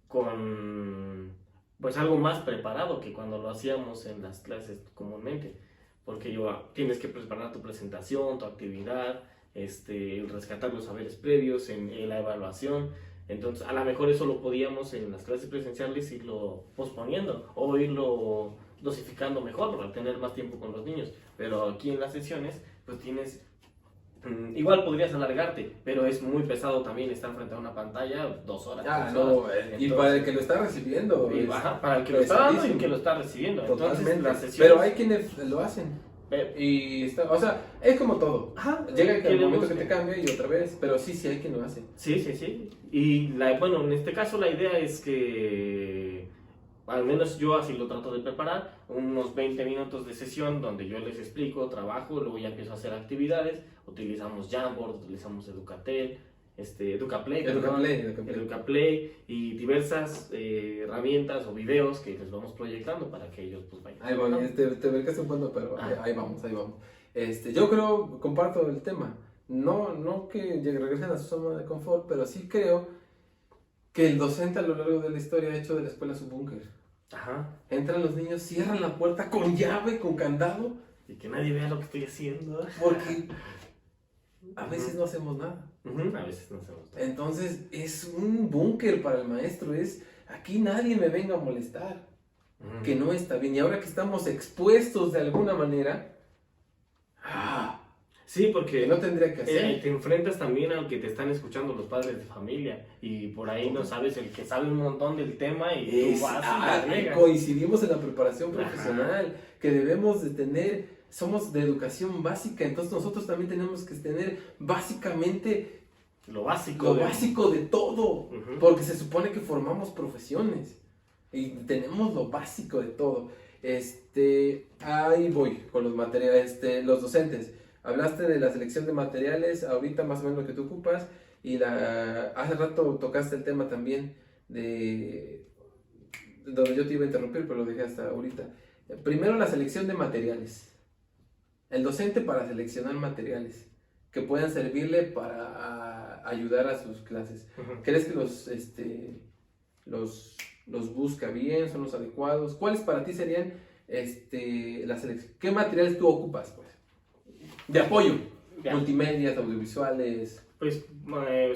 [SPEAKER 1] con pues algo más preparado que cuando lo hacíamos en las clases comúnmente, porque tienes que preparar tu presentación, tu actividad, el rescatar los saberes previos en la evaluación. Entonces, a lo mejor eso lo podíamos en las clases presenciales irlo posponiendo o irlo dosificando mejor para tener más tiempo con los niños. Pero aquí en las sesiones, pues igual podrías alargarte, pero es muy pesado también estar frente a una pantalla 2 horas.
[SPEAKER 2] Ah,
[SPEAKER 1] 3 horas.
[SPEAKER 2] no, y para el que lo está recibiendo.
[SPEAKER 1] Para el que lo está dando y el que lo está recibiendo.
[SPEAKER 2] Totalmente.
[SPEAKER 1] Entonces, las sesiones,
[SPEAKER 2] Pero hay quienes lo hacen. O sea, es como todo.
[SPEAKER 1] Ajá,
[SPEAKER 2] Llega el momento
[SPEAKER 1] busque.
[SPEAKER 2] que te cambia y otra vez. Pero sí hay quien lo hace.
[SPEAKER 1] Sí. Y bueno, en este caso la idea es que, al menos yo así lo trato de preparar, unos 20 minutos de sesión donde yo les explico, trabajo, luego ya empiezo a hacer actividades, utilizamos Jamboard, utilizamos Educatel, Educaplay y diversas herramientas o videos que les vamos proyectando para que ellos pues vayan.
[SPEAKER 2] Ahí voy, te vergas un cuento, pero ahí vamos. Yo creo, comparto el tema. No que regresen a su zona de confort, pero sí creo que el docente a lo largo de la historia ha hecho de la escuela su búnker.
[SPEAKER 1] Ajá.
[SPEAKER 2] Entran los niños, cierran la puerta con llave, con candado.
[SPEAKER 1] Y que nadie vea lo que estoy haciendo.
[SPEAKER 2] Porque a veces no hacemos nada.
[SPEAKER 1] A veces no hacemos nada.
[SPEAKER 2] Entonces es un búnker para el maestro. Aquí nadie me venga a molestar. Que no está bien. Y ahora que estamos expuestos de alguna manera,
[SPEAKER 1] sí, porque
[SPEAKER 2] que no tendría que hacer.
[SPEAKER 1] te enfrentas también al que te están escuchando los padres de familia y por ahí no sabes, el que sabe un montón del tema y tú vas y la riegas.
[SPEAKER 2] Coincidimos en la preparación profesional que debemos de tener. Somos de educación básica, entonces nosotros también tenemos que tener básicamente
[SPEAKER 1] lo básico
[SPEAKER 2] de todo, porque se supone que formamos profesiones y tenemos lo básico de todo. Ahí voy con los materiales, los docentes. Hablaste de la selección de materiales, ahorita más o menos lo que tú ocupas, y hace rato tocaste el tema también de donde yo te iba a interrumpir, pero lo dejé hasta ahorita. Primero la selección de materiales. El docente para seleccionar materiales que puedan servirle para ayudar a sus clases. ¿Crees que los busca bien? ¿Son los adecuados? ¿Cuáles para ti serían la selección? ¿Qué materiales tú ocupas, pues? De apoyo. Multimedias, audiovisuales.
[SPEAKER 1] Pues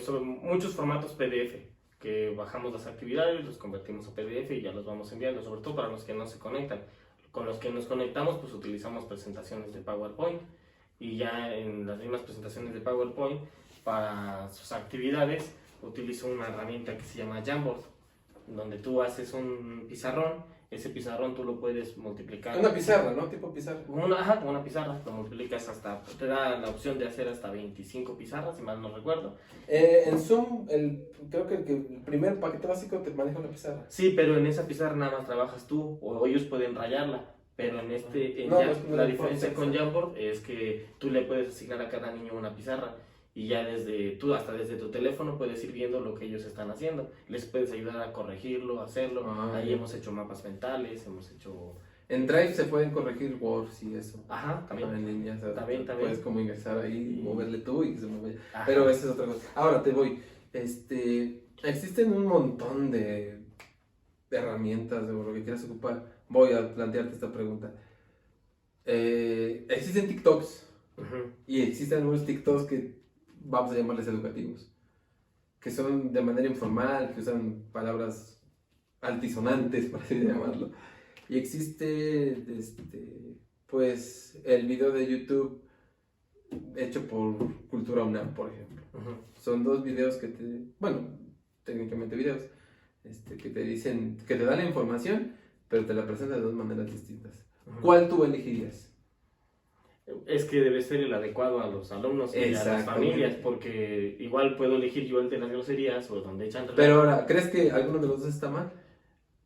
[SPEAKER 1] sobre muchos formatos PDF que bajamos las actividades, los convertimos a PDF y ya los vamos enviando, sobre todo para los que no se conectan. Con los que nos conectamos, pues utilizamos presentaciones de PowerPoint y ya en las mismas presentaciones de PowerPoint para sus actividades utilizo una herramienta que se llama Jamboard, donde tú haces un pizarrón, ese pizarrón tú lo puedes multiplicar.
[SPEAKER 2] Una pizarra, ¿no? Tipo pizarra.
[SPEAKER 1] Una pizarra, lo multiplicas te da la opción de hacer hasta 25 pizarras, si mal no recuerdo.
[SPEAKER 2] En Zoom, creo que el primer paquete básico te maneja una pizarra.
[SPEAKER 1] Sí, pero en esa pizarra nada más trabajas tú, o ellos pueden rayarla. Pero la diferencia con Jamboard es que tú le puedes asignar a cada niño una pizarra y ya desde tu teléfono puedes ir viendo lo que ellos están haciendo. Les puedes ayudar a corregirlo, a hacerlo. Ahí hemos hecho mapas mentales, hemos hecho...
[SPEAKER 2] En Drive se pueden corregir Words y eso.
[SPEAKER 1] Ajá, también.
[SPEAKER 2] En línea, o sea,
[SPEAKER 1] también.
[SPEAKER 2] Puedes como ingresar ahí, moverle tú y que se mueva. Pero esa es otra cosa. Ahora te voy. Existen un montón de herramientas o lo que quieras ocupar. Voy a plantearte esta pregunta. Existen TikToks y existen algunos TikToks que vamos a llamarles educativos, que son de manera informal, que usan palabras altisonantes, por así llamarlo. Y existe pues el video de YouTube hecho por Cultura UNAM, por ejemplo. Son dos videos técnicamente videos, que te dicen, que te dan la información, pero te la presentan de dos maneras distintas. ¿Cuál tú elegirías?
[SPEAKER 1] Es que debe ser el adecuado a los alumnos y a las familias, porque igual puedo elegir yo el de las groserías o donde echan relajo.
[SPEAKER 2] Pero ahora, ¿crees que alguno de los dos está mal?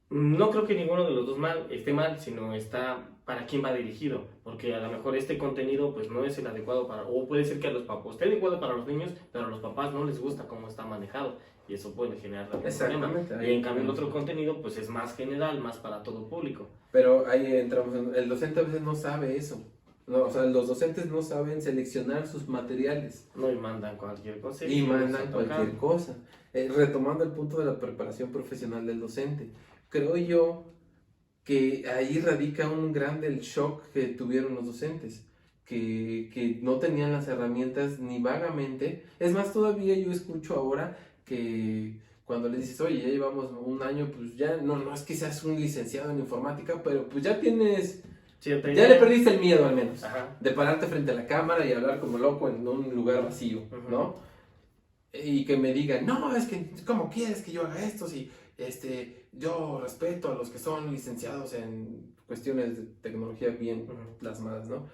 [SPEAKER 1] No creo que ninguno de los dos esté mal, sino está para quién va dirigido, porque a lo mejor este contenido pues no es el adecuado o puede ser que a los papás esté adecuado para los niños, pero a los papás no les gusta cómo está manejado. y eso puede generar algún
[SPEAKER 2] Exactamente.
[SPEAKER 1] problema. Y en cambio el otro contenido pues es más general, más para todo público.
[SPEAKER 2] Pero ahí entramos, el docente a veces no sabe eso. No, o sea, los docentes no saben seleccionar sus materiales.
[SPEAKER 1] No, y mandan cualquier cosa.
[SPEAKER 2] Y mandan cualquier cosa. Retomando el punto de la preparación profesional del docente, creo yo que ahí radica un grande el shock que tuvieron los docentes, que no tenían las herramientas ni vagamente. Es más, todavía yo escucho ahora que cuando le dices, oye, ya llevamos un año, pues ya, no es que seas un licenciado en informática, pero pues ya tienes... Ya le perdiste el miedo al menos,
[SPEAKER 1] Ajá.
[SPEAKER 2] de pararte frente a la cámara y hablar como loco en un lugar vacío, ¿no? Y que me digan, no, es que, ¿cómo quieres que yo haga esto? Si yo respeto a los que son licenciados en cuestiones de tecnología bien plasmadas, ¿no?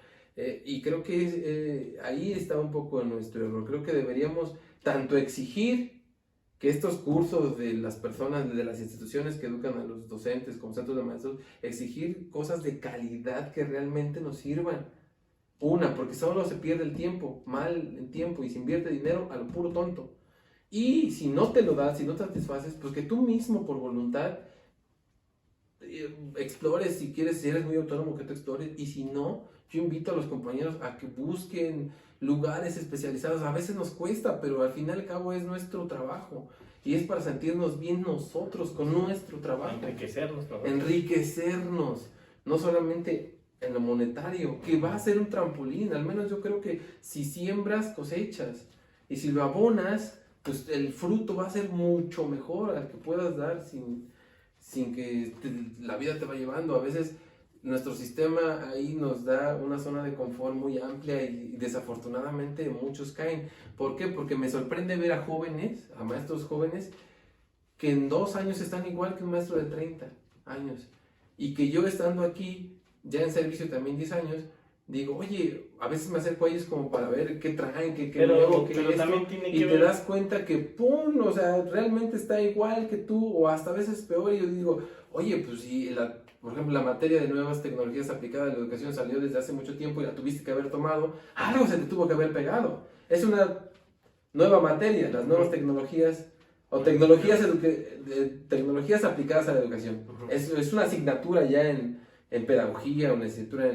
[SPEAKER 2] Y creo que ahí está un poco nuestro error. Creo que deberíamos tanto exigir que estos cursos de las personas, de las instituciones que educan a los docentes como centros de maestros, exigir cosas de calidad que realmente nos sirvan. Porque solo se pierde el tiempo, mal el tiempo, y se invierte dinero a lo puro tonto. Y si no te lo das, si no te satisfaces, pues que tú mismo por voluntad explores, si quieres, si eres muy autónomo, que te explores, y si no, yo invito a los compañeros a que busquen lugares especializados. A veces nos cuesta, pero al fin y al cabo es nuestro trabajo, y es para sentirnos bien nosotros con nuestro trabajo. Enriquecernos, no solamente en lo monetario, que va a ser un trampolín. Al menos yo creo que si siembras, cosechas, y si lo abonas, pues el fruto va a ser mucho mejor al que puedas dar sin que la vida te va llevando. A veces nuestro sistema ahí nos da una zona de confort muy amplia y desafortunadamente muchos caen. ¿Por qué? Porque me sorprende ver a jóvenes, a maestros jóvenes, que en 2 años están igual que un maestro de 30 años. Y que yo estando aquí, ya en servicio también 10 años, digo, oye, a veces me acerco a ellos como para ver qué traen, qué nuevo, qué
[SPEAKER 1] pero
[SPEAKER 2] esto,
[SPEAKER 1] también tiene
[SPEAKER 2] y
[SPEAKER 1] que
[SPEAKER 2] te
[SPEAKER 1] ver...
[SPEAKER 2] das cuenta que, ¡pum!, o sea, realmente está igual que tú, o hasta a veces peor, y yo digo, oye, pues si, por ejemplo, la materia de nuevas tecnologías aplicadas a la educación salió desde hace mucho tiempo y la tuviste que haber tomado, algo se te tuvo que haber pegado. Es una nueva materia, las nuevas tecnologías, o tecnologías aplicadas a la educación. Es una asignatura ya en pedagogía, una asignatura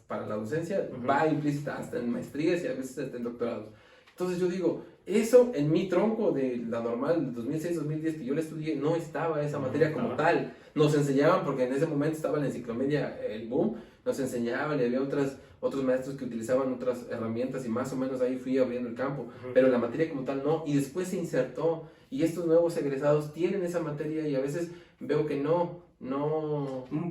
[SPEAKER 2] para la docencia, va implícita hasta en maestrías y a veces hasta en doctorados. Entonces yo digo, eso en mi tronco de la normal 2006-2010 que yo le estudié, no estaba esa materia como tal. Nos enseñaban, porque en ese momento estaba la enciclomedia, el boom, nos enseñaban y había otros maestros que utilizaban otras herramientas y más o menos ahí fui abriendo el campo. Pero la materia como tal no, y después se insertó, y estos nuevos egresados tienen esa materia y a veces veo que no.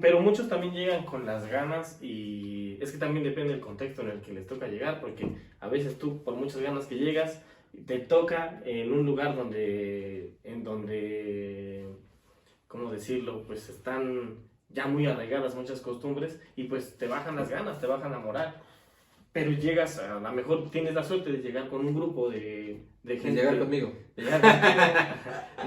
[SPEAKER 1] Pero muchos también llegan con las ganas, y es que también depende del contexto en el que les toca llegar, porque a veces tú, por muchas ganas que llegas, te toca en un lugar donde ¿cómo decirlo? Pues están ya muy arraigadas muchas costumbres y pues te bajan las ganas, te bajan la moral. Pero llegas, a lo mejor tienes la suerte de llegar con un grupo de gente.
[SPEAKER 2] De llegar conmigo.
[SPEAKER 1] De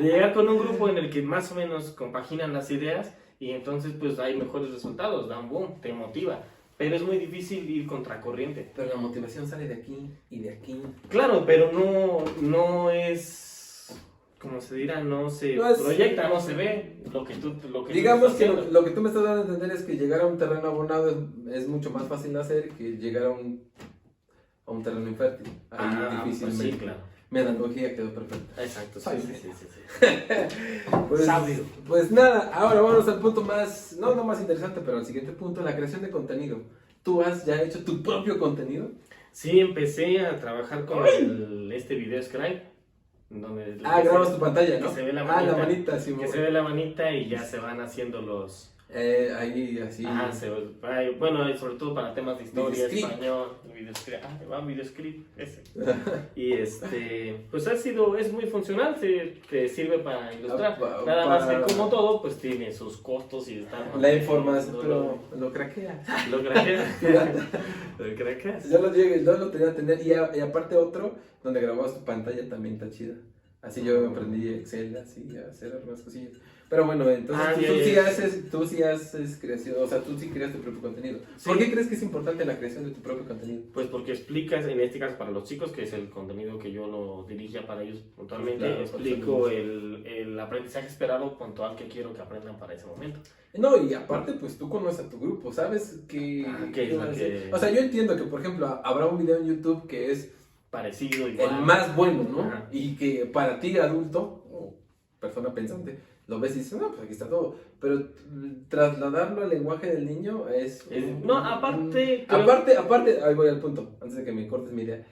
[SPEAKER 1] llegar con un grupo en el que más o menos compaginan las ideas y entonces pues hay mejores resultados, dan boom, te motiva. Pero es muy difícil ir contracorriente.
[SPEAKER 2] Pero la motivación sale de aquí y de aquí.
[SPEAKER 1] Claro, pero no es, como se dirá, no se proyecta, no se ve lo que
[SPEAKER 2] digamos que lo que tú me estás dando a entender es que llegar a un terreno abonado es mucho más fácil de hacer que llegar a un terreno infértil. Ahí difícilmente.
[SPEAKER 1] Pues sí, claro.
[SPEAKER 2] Mi analogía quedó perfecta.
[SPEAKER 1] Exacto, sí.
[SPEAKER 2] Pues nada, ahora vamos al punto más, no más interesante, pero al siguiente punto, la creación de contenido. ¿Tú has ya hecho tu propio contenido?
[SPEAKER 1] Sí, empecé a trabajar con este video Scribe.
[SPEAKER 2] Grabas tu pantalla, ¿no?
[SPEAKER 1] Que se ve la manita,
[SPEAKER 2] la manita, sí.
[SPEAKER 1] Que se ve la manita y ya se van haciendo los...
[SPEAKER 2] ahí, así.
[SPEAKER 1] Bueno, sobre todo para temas de historia,
[SPEAKER 2] Videoscript.
[SPEAKER 1] español, videoscript, ese. Y pues es muy funcional, te sirve para ilustrar. Nada más que como todo, pues tiene sus costos y está...
[SPEAKER 2] La información, pero lo craqueas.
[SPEAKER 1] Lo craqueas.
[SPEAKER 2] Yo lo tenía que tener, y aparte otro, donde grababas tu pantalla también está chida. Así yo aprendí Excel, así, a hacer algunas cosillas. Pero bueno, entonces
[SPEAKER 1] ya.
[SPEAKER 2] tú sí haces creación, o sea, tú sí creas tu propio contenido.
[SPEAKER 1] Sí.
[SPEAKER 2] ¿Por qué crees que es importante la creación de tu propio contenido?
[SPEAKER 1] Pues porque explicas, en este caso para los chicos, que es el contenido que yo lo dirigía para ellos puntualmente,
[SPEAKER 2] Claro,
[SPEAKER 1] explico el aprendizaje esperado puntual que quiero que aprendan para ese momento.
[SPEAKER 2] No, y aparte, pues tú conoces a tu grupo, ¿sabes? O sea, yo entiendo que, por ejemplo, habrá un video en YouTube que es
[SPEAKER 1] parecido, igual.
[SPEAKER 2] el más bueno, ¿no?
[SPEAKER 1] Ajá.
[SPEAKER 2] Y que para ti, adulto o persona pensante, lo ves y dices, no, pues aquí está todo. Pero trasladarlo al lenguaje del niño es...
[SPEAKER 1] No, aparte...
[SPEAKER 2] Aparte, ahí voy al punto, antes de que me cortes mi idea.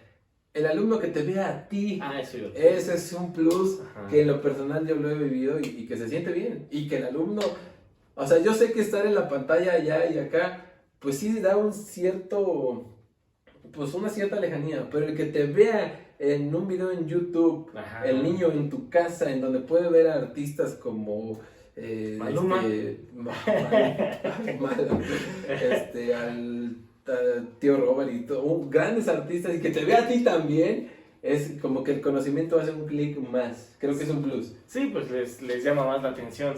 [SPEAKER 2] El alumno que te vea a ti,
[SPEAKER 1] Eso yo.
[SPEAKER 2] ese es un plus.
[SPEAKER 1] Ajá.
[SPEAKER 2] Que en lo personal yo lo he vivido y que se siente bien. Y que el alumno, o sea, yo sé que estar en la pantalla allá y acá, pues sí da un cierto, pues una cierta lejanía. Pero el que te vea en un video en YouTube,
[SPEAKER 1] Ajá.
[SPEAKER 2] el niño en tu casa, en donde puede ver a artistas como...
[SPEAKER 1] Maluma.
[SPEAKER 2] Al tío Robert y todo, grandes artistas, y que te vea a ti también, es como que el conocimiento hace un clic más. Creo que es un plus.
[SPEAKER 1] Sí, pues les llama más la atención.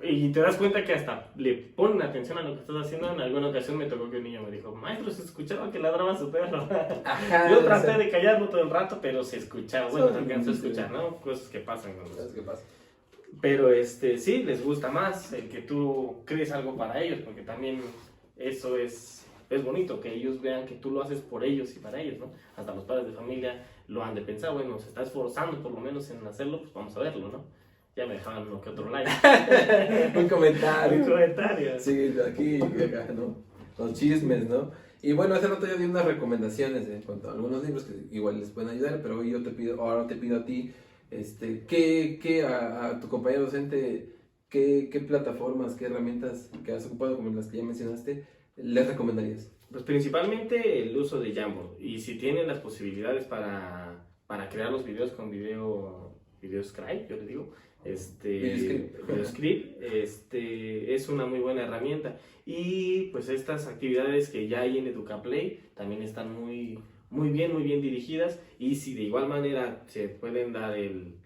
[SPEAKER 1] Y te das cuenta que hasta le ponen atención a lo que estás haciendo. En alguna ocasión me tocó que un niño me dijo, maestro, se escuchaba que ladraba su perro.
[SPEAKER 2] Ajá,
[SPEAKER 1] yo traté de callarlo todo el rato, pero se escuchaba. Bueno,
[SPEAKER 2] Son-
[SPEAKER 1] alcanzó a escuchar, ¿no? Cosas que pasan con
[SPEAKER 2] ¿Sabes
[SPEAKER 1] los...
[SPEAKER 2] qué pasa?
[SPEAKER 1] Pero sí, les gusta más el que tú crees algo para ellos, porque también eso es bonito, que ellos vean que tú lo haces por ellos y para ellos, ¿no? Hasta los padres de familia lo han de pensar, bueno, se está esforzando por lo menos en hacerlo, pues vamos a verlo, ¿no? Ya me dejaban uno que otro like.
[SPEAKER 2] Un comentario.
[SPEAKER 1] Un comentario.
[SPEAKER 2] Sí, de aquí y acá, ¿no? Los chismes, ¿no? Y bueno, hace rato yo di unas recomendaciones en cuanto a algunos libros que igual les pueden ayudar, pero hoy ahora te pido a ti, a tu compañero docente, qué plataformas, qué herramientas que has ocupado, como las que ya mencionaste, les recomendarías?
[SPEAKER 1] Pues principalmente el uso de Jamboard. Y si tienen las posibilidades para crear los videos con videoscribe, yo le digo, videoscript, es una muy buena herramienta. Y pues estas actividades que ya hay en EducaPlay también están muy bien dirigidas. Y si de igual manera se pueden dar el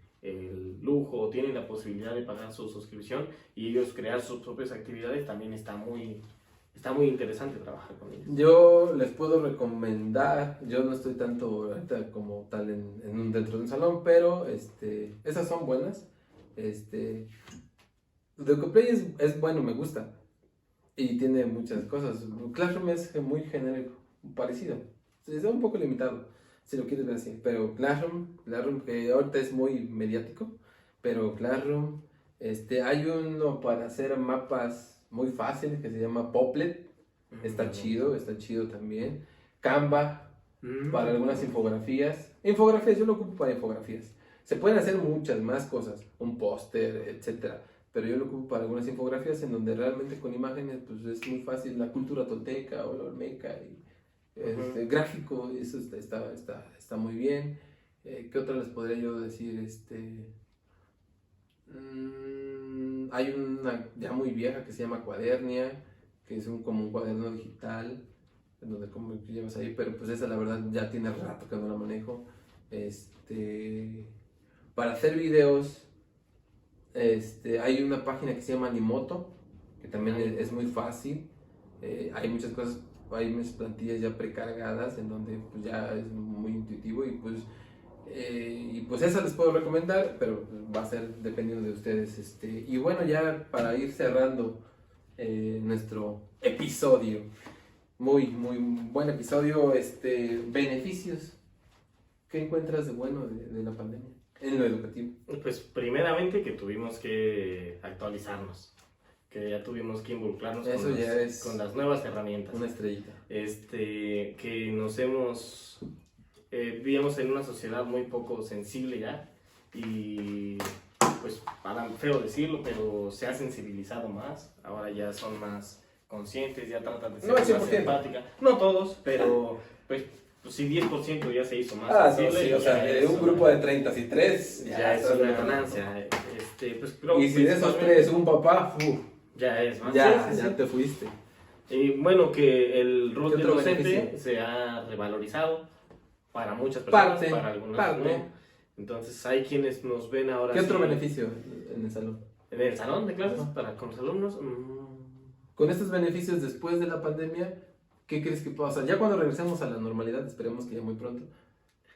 [SPEAKER 1] lujo o tienen la posibilidad de pagar su suscripción y ellos crear sus propias actividades, también está muy interesante trabajar con ellos.
[SPEAKER 2] Yo les puedo recomendar, yo no estoy tanto ahorita como tal dentro de un salón, pero esas son buenas. EducaPlay es bueno, me gusta. Y tiene muchas cosas. Classroom es muy genérico, parecido. Está un poco limitado, si lo quieres ver así. Pero Classroom que ahorita es muy mediático, pero Classroom, hay uno para hacer mapas muy fácil que se llama Poplet. Está chido también. Canva para algunas infografías. Yo lo ocupo para infografías. Se pueden hacer muchas más cosas, un póster, etcétera. Pero yo lo ocupo para algunas infografías en donde realmente con imágenes pues es muy fácil la cultura tolteca o la olmeca y gráfico, eso está muy bien. ¿Qué otra les podría yo decir? Hay una ya muy vieja que se llama Cuadernia, que es como un cuaderno digital, en donde como llevas ahí, pero pues esa la verdad ya tiene rato que no la manejo. Para hacer videos, hay una página que se llama Animoto, que también es muy fácil. Hay muchas cosas, hay unas plantillas ya precargadas en donde pues ya es muy intuitivo y pues esas les puedo recomendar, pero va a ser dependiendo de ustedes. Y bueno, ya para ir cerrando nuestro episodio, muy buen episodio, beneficios. ¿Qué encuentras de bueno de la pandemia en lo educativo?
[SPEAKER 1] Pues primeramente que tuvimos que actualizarnos, que ya tuvimos que involucrarnos con las nuevas herramientas.
[SPEAKER 2] Una estrellita.
[SPEAKER 1] Que vivíamos en una sociedad muy poco sensible ya y pues para feo decirlo, pero se ha sensibilizado más, ahora ya son más conscientes, ya tratan de ser más empáticas, no todos, pero pues si 10% ya se hizo más sensible.
[SPEAKER 2] Sí, o sea, de un grupo de 33
[SPEAKER 1] ya es una ganancia. Pues,
[SPEAKER 2] y si de esos 3 un papá,
[SPEAKER 1] ya es más.
[SPEAKER 2] Ya te fuiste.
[SPEAKER 1] Y bueno, que el rol del docente
[SPEAKER 2] beneficio
[SPEAKER 1] se ha revalorizado para muchas personas, para algunas
[SPEAKER 2] parte.
[SPEAKER 1] no. Entonces hay quienes nos ven ahora.
[SPEAKER 2] ¿Qué otro beneficio en el salón?
[SPEAKER 1] En el salón de clases para con los alumnos.
[SPEAKER 2] Con estos beneficios después de la pandemia, ¿qué crees que pueda pasar? Ya cuando regresemos a la normalidad, esperemos que ya muy pronto,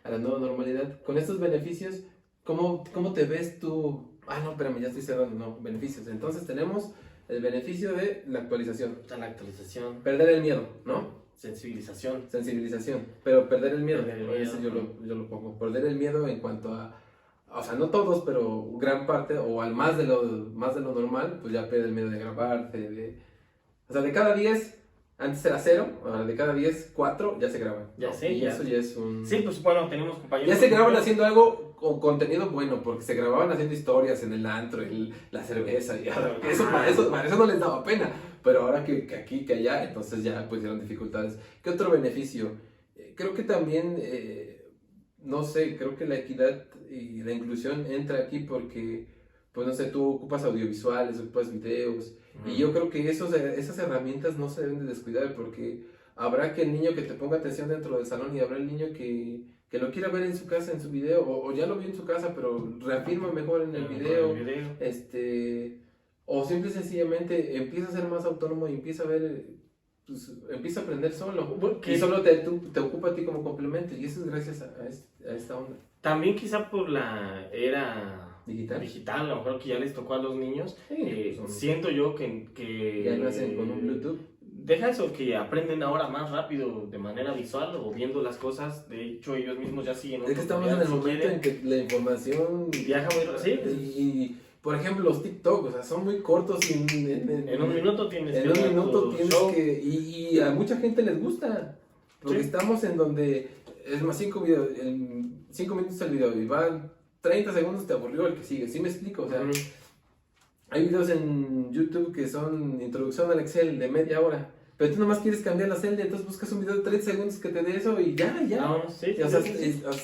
[SPEAKER 2] a la nueva normalidad, con estos beneficios, ¿cómo te ves tú? No, espérame, ya estoy cerrando, no, beneficios. Entonces tenemos el beneficio de la actualización.
[SPEAKER 1] La actualización.
[SPEAKER 2] Perder el miedo, ¿no?
[SPEAKER 1] Sensibilización.
[SPEAKER 2] Sensibilización, pero perder el miedo.
[SPEAKER 1] Perder el miedo.
[SPEAKER 2] Eso yo lo pongo. Perder el miedo en cuanto a, o sea, no todos, pero gran parte, o al más de lo normal, pues ya pierde el miedo de grabarse, o sea, de cada 10, antes era 0, ahora de cada 10, 4 ya se graban.
[SPEAKER 1] Ya
[SPEAKER 2] ¿no?
[SPEAKER 1] sé,
[SPEAKER 2] y
[SPEAKER 1] ya.
[SPEAKER 2] eso ya es un...
[SPEAKER 1] Sí, pues bueno, tenemos compañeros.
[SPEAKER 2] Ya se graban haciendo algo con contenido bueno, porque se grababan haciendo historias en el antro, la cerveza, y para eso no les daba pena. Pero ahora que aquí, que allá, entonces ya pusieron dificultades. ¿Qué otro beneficio? Creo que también, no sé, creo que la equidad y la inclusión entra aquí porque, pues no sé, tú ocupas audiovisuales, ocupas videos, y yo creo que esas herramientas no se deben de descuidar porque habrá que el niño que te ponga atención dentro del salón y habrá el niño que lo quiera ver en su casa, en su video, o ya lo vio en su casa, pero reafirma mejor en el video. O simple y sencillamente empieza a ser más autónomo y empieza a ver, pues, empieza a aprender solo. Y solo te ocupa a ti como complemento. Y eso es gracias a esta onda.
[SPEAKER 1] También quizá por la era
[SPEAKER 2] digital,
[SPEAKER 1] a lo mejor que ya les tocó a los niños.
[SPEAKER 2] Sí,
[SPEAKER 1] siento yo que
[SPEAKER 2] ya nacen con un Bluetooth.
[SPEAKER 1] Deja eso, que aprenden ahora más rápido de manera visual o viendo las cosas. De hecho, ellos mismos ya siguen.
[SPEAKER 2] Es que estamos en el momento en que la información
[SPEAKER 1] viaja muy rápido.
[SPEAKER 2] Y por ejemplo, los TikTok, o sea, son muy cortos.
[SPEAKER 1] En un minuto tienes
[SPEAKER 2] que. Y a mucha gente les gusta. Porque estamos en donde. Es más, 5 minutos el video y van 30 segundos, te aburrió el que sigue. ¿Sí me explico? O sea, hay videos en YouTube que son introducción al Excel de media hora. Pero tú nomás quieres cambiar la celda, entonces buscas un video de 30 segundos que te dé eso y ya.
[SPEAKER 1] No,
[SPEAKER 2] o sea,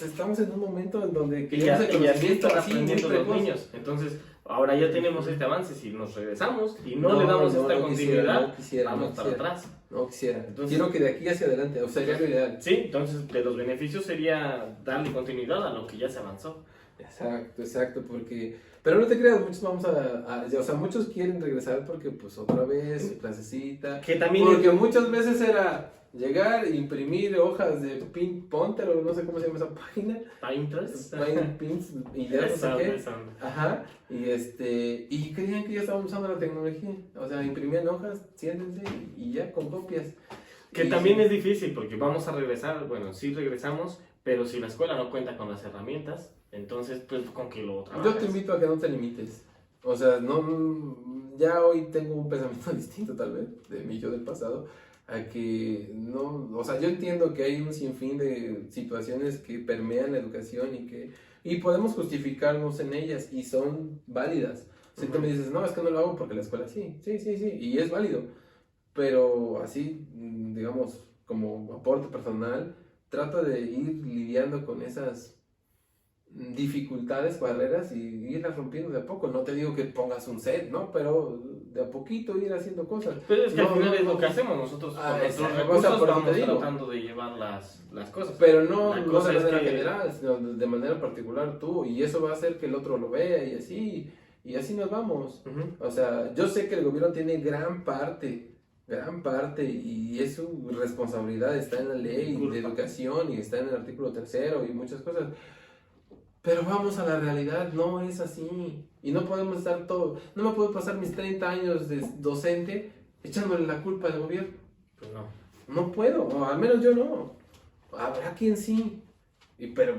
[SPEAKER 2] estamos en un momento en donde
[SPEAKER 1] ya están aprendiendo los niños. Entonces, ahora ya tenemos este avance. Si nos regresamos y no le damos esta continuidad, vamos para atrás.
[SPEAKER 2] No quisiera. Entonces, quiero que de aquí hacia adelante, o sea, sería lo ideal.
[SPEAKER 1] Sí, entonces de los beneficios sería darle continuidad a lo que ya se avanzó.
[SPEAKER 2] Exacto, porque... Pero no te creas, muchos o sea, muchos quieren regresar porque pues otra vez, su clasecita.
[SPEAKER 1] Que también
[SPEAKER 2] porque muchas veces era llegar, imprimir hojas de Painter o no sé cómo se llama esa página.
[SPEAKER 1] Pinterest.
[SPEAKER 2] Y ya no sé qué. Ajá. Y creían que ya estaban usando la tecnología. O sea, imprimían hojas, siéntense y ya con copias.
[SPEAKER 1] Que también es difícil porque vamos a regresar, bueno, sí regresamos, pero si la escuela no cuenta con las herramientas, entonces pues con que lo trabajas.
[SPEAKER 2] Yo te invito a que no te limites. O sea, ya hoy tengo un pensamiento distinto tal vez de mi yo del pasado, a que no, o sea, yo entiendo que hay un sinfín de situaciones que permean la educación y podemos justificarnos en ellas y son válidas. Si tú me dices, no, es que no lo hago porque la escuela sí, y es válido, pero así, digamos, como aporte personal, trata de ir lidiando con esas dificultades, barreras y irlas rompiendo de a poco. No te digo que pongas un set, ¿no? Pero de a poquito ir haciendo cosas.
[SPEAKER 1] Pero es que al final es lo que hacemos nosotros con nuestros recursos, vamos tratando de llevar las cosas.
[SPEAKER 2] Pero no de manera general, sino de manera particular tú, y eso va a hacer que el otro lo vea y así nos vamos. O sea, yo sé que el gobierno tiene gran parte, y es su responsabilidad, está en la ley de educación y está en el artículo 3º y muchas cosas. Pero vamos a la realidad, no es así. Y no podemos estar no me puedo pasar mis 30 años de docente echándole la culpa al gobierno.
[SPEAKER 1] Pues no.
[SPEAKER 2] No puedo, o al menos yo no. Habrá quien sí. Pero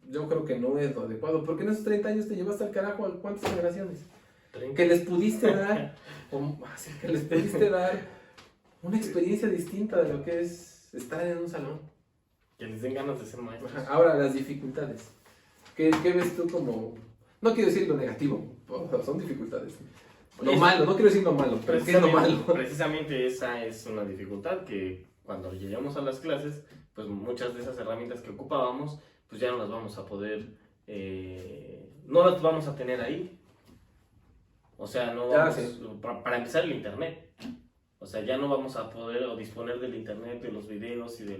[SPEAKER 2] yo creo que no es lo adecuado. Porque en esos 30 años te llevaste al carajo a cuántas generaciones. 30. Que les pudiste dar, una experiencia distinta de lo que es estar en un salón.
[SPEAKER 1] Que les den ganas de ser maestros.
[SPEAKER 2] Ahora, las dificultades. ¿Qué ves tú como...? No quiero decir lo negativo, son dificultades. Lo malo, no quiero decir lo malo, pero ¿qué es lo malo?
[SPEAKER 1] Precisamente esa es una dificultad que cuando lleguemos a las clases, pues muchas de esas herramientas que ocupábamos, pues ya no las vamos a poder, no las vamos a tener ahí. O sea, no vamos, para empezar el internet. O sea, ya no vamos a poder o disponer del internet, de los videos y de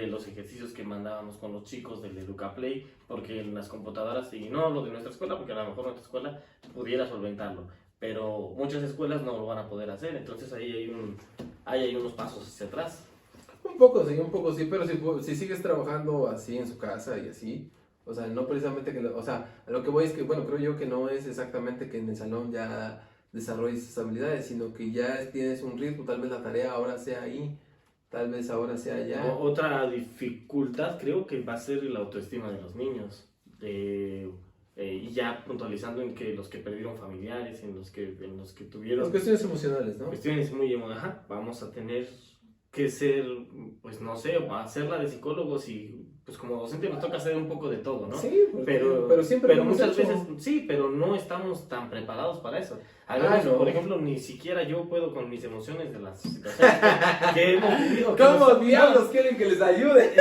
[SPEAKER 1] los ejercicios que mandábamos con los chicos del EducaPlay, porque en las computadoras, y no hablo de nuestra escuela, porque a lo mejor nuestra escuela pudiera solventarlo, pero muchas escuelas no lo van a poder hacer, entonces ahí hay unos pasos hacia atrás.
[SPEAKER 2] Un poco sí, pero si sigues trabajando así en su casa y así, o sea, no precisamente o sea, a lo que voy es que, bueno, creo yo que no es exactamente que en el salón ya desarrolles esas habilidades, sino que ya tienes un ritmo, tal vez la tarea ahora sea ahí, tal vez ahora sea allá.
[SPEAKER 1] Otra dificultad creo que va a ser la autoestima de los niños. Y ya puntualizando en que los que perdieron familiares, en los que tuvieron
[SPEAKER 2] Las cuestiones emocionales, ¿no?
[SPEAKER 1] cuestiones muy ajá, vamos a tener que ser, pues no sé, o hacerla de psicólogos y pues como docente nos toca hacer un poco de todo, ¿no?
[SPEAKER 2] Sí, pero siempre lo hemos
[SPEAKER 1] muchas
[SPEAKER 2] hecho.
[SPEAKER 1] veces, sí, pero no estamos tan preparados para eso. A veces,
[SPEAKER 2] no.
[SPEAKER 1] por ejemplo, ni siquiera yo puedo con mis emociones de las situaciones que hemos vivido.
[SPEAKER 2] ¿Cómo diablos quieren que les ayude?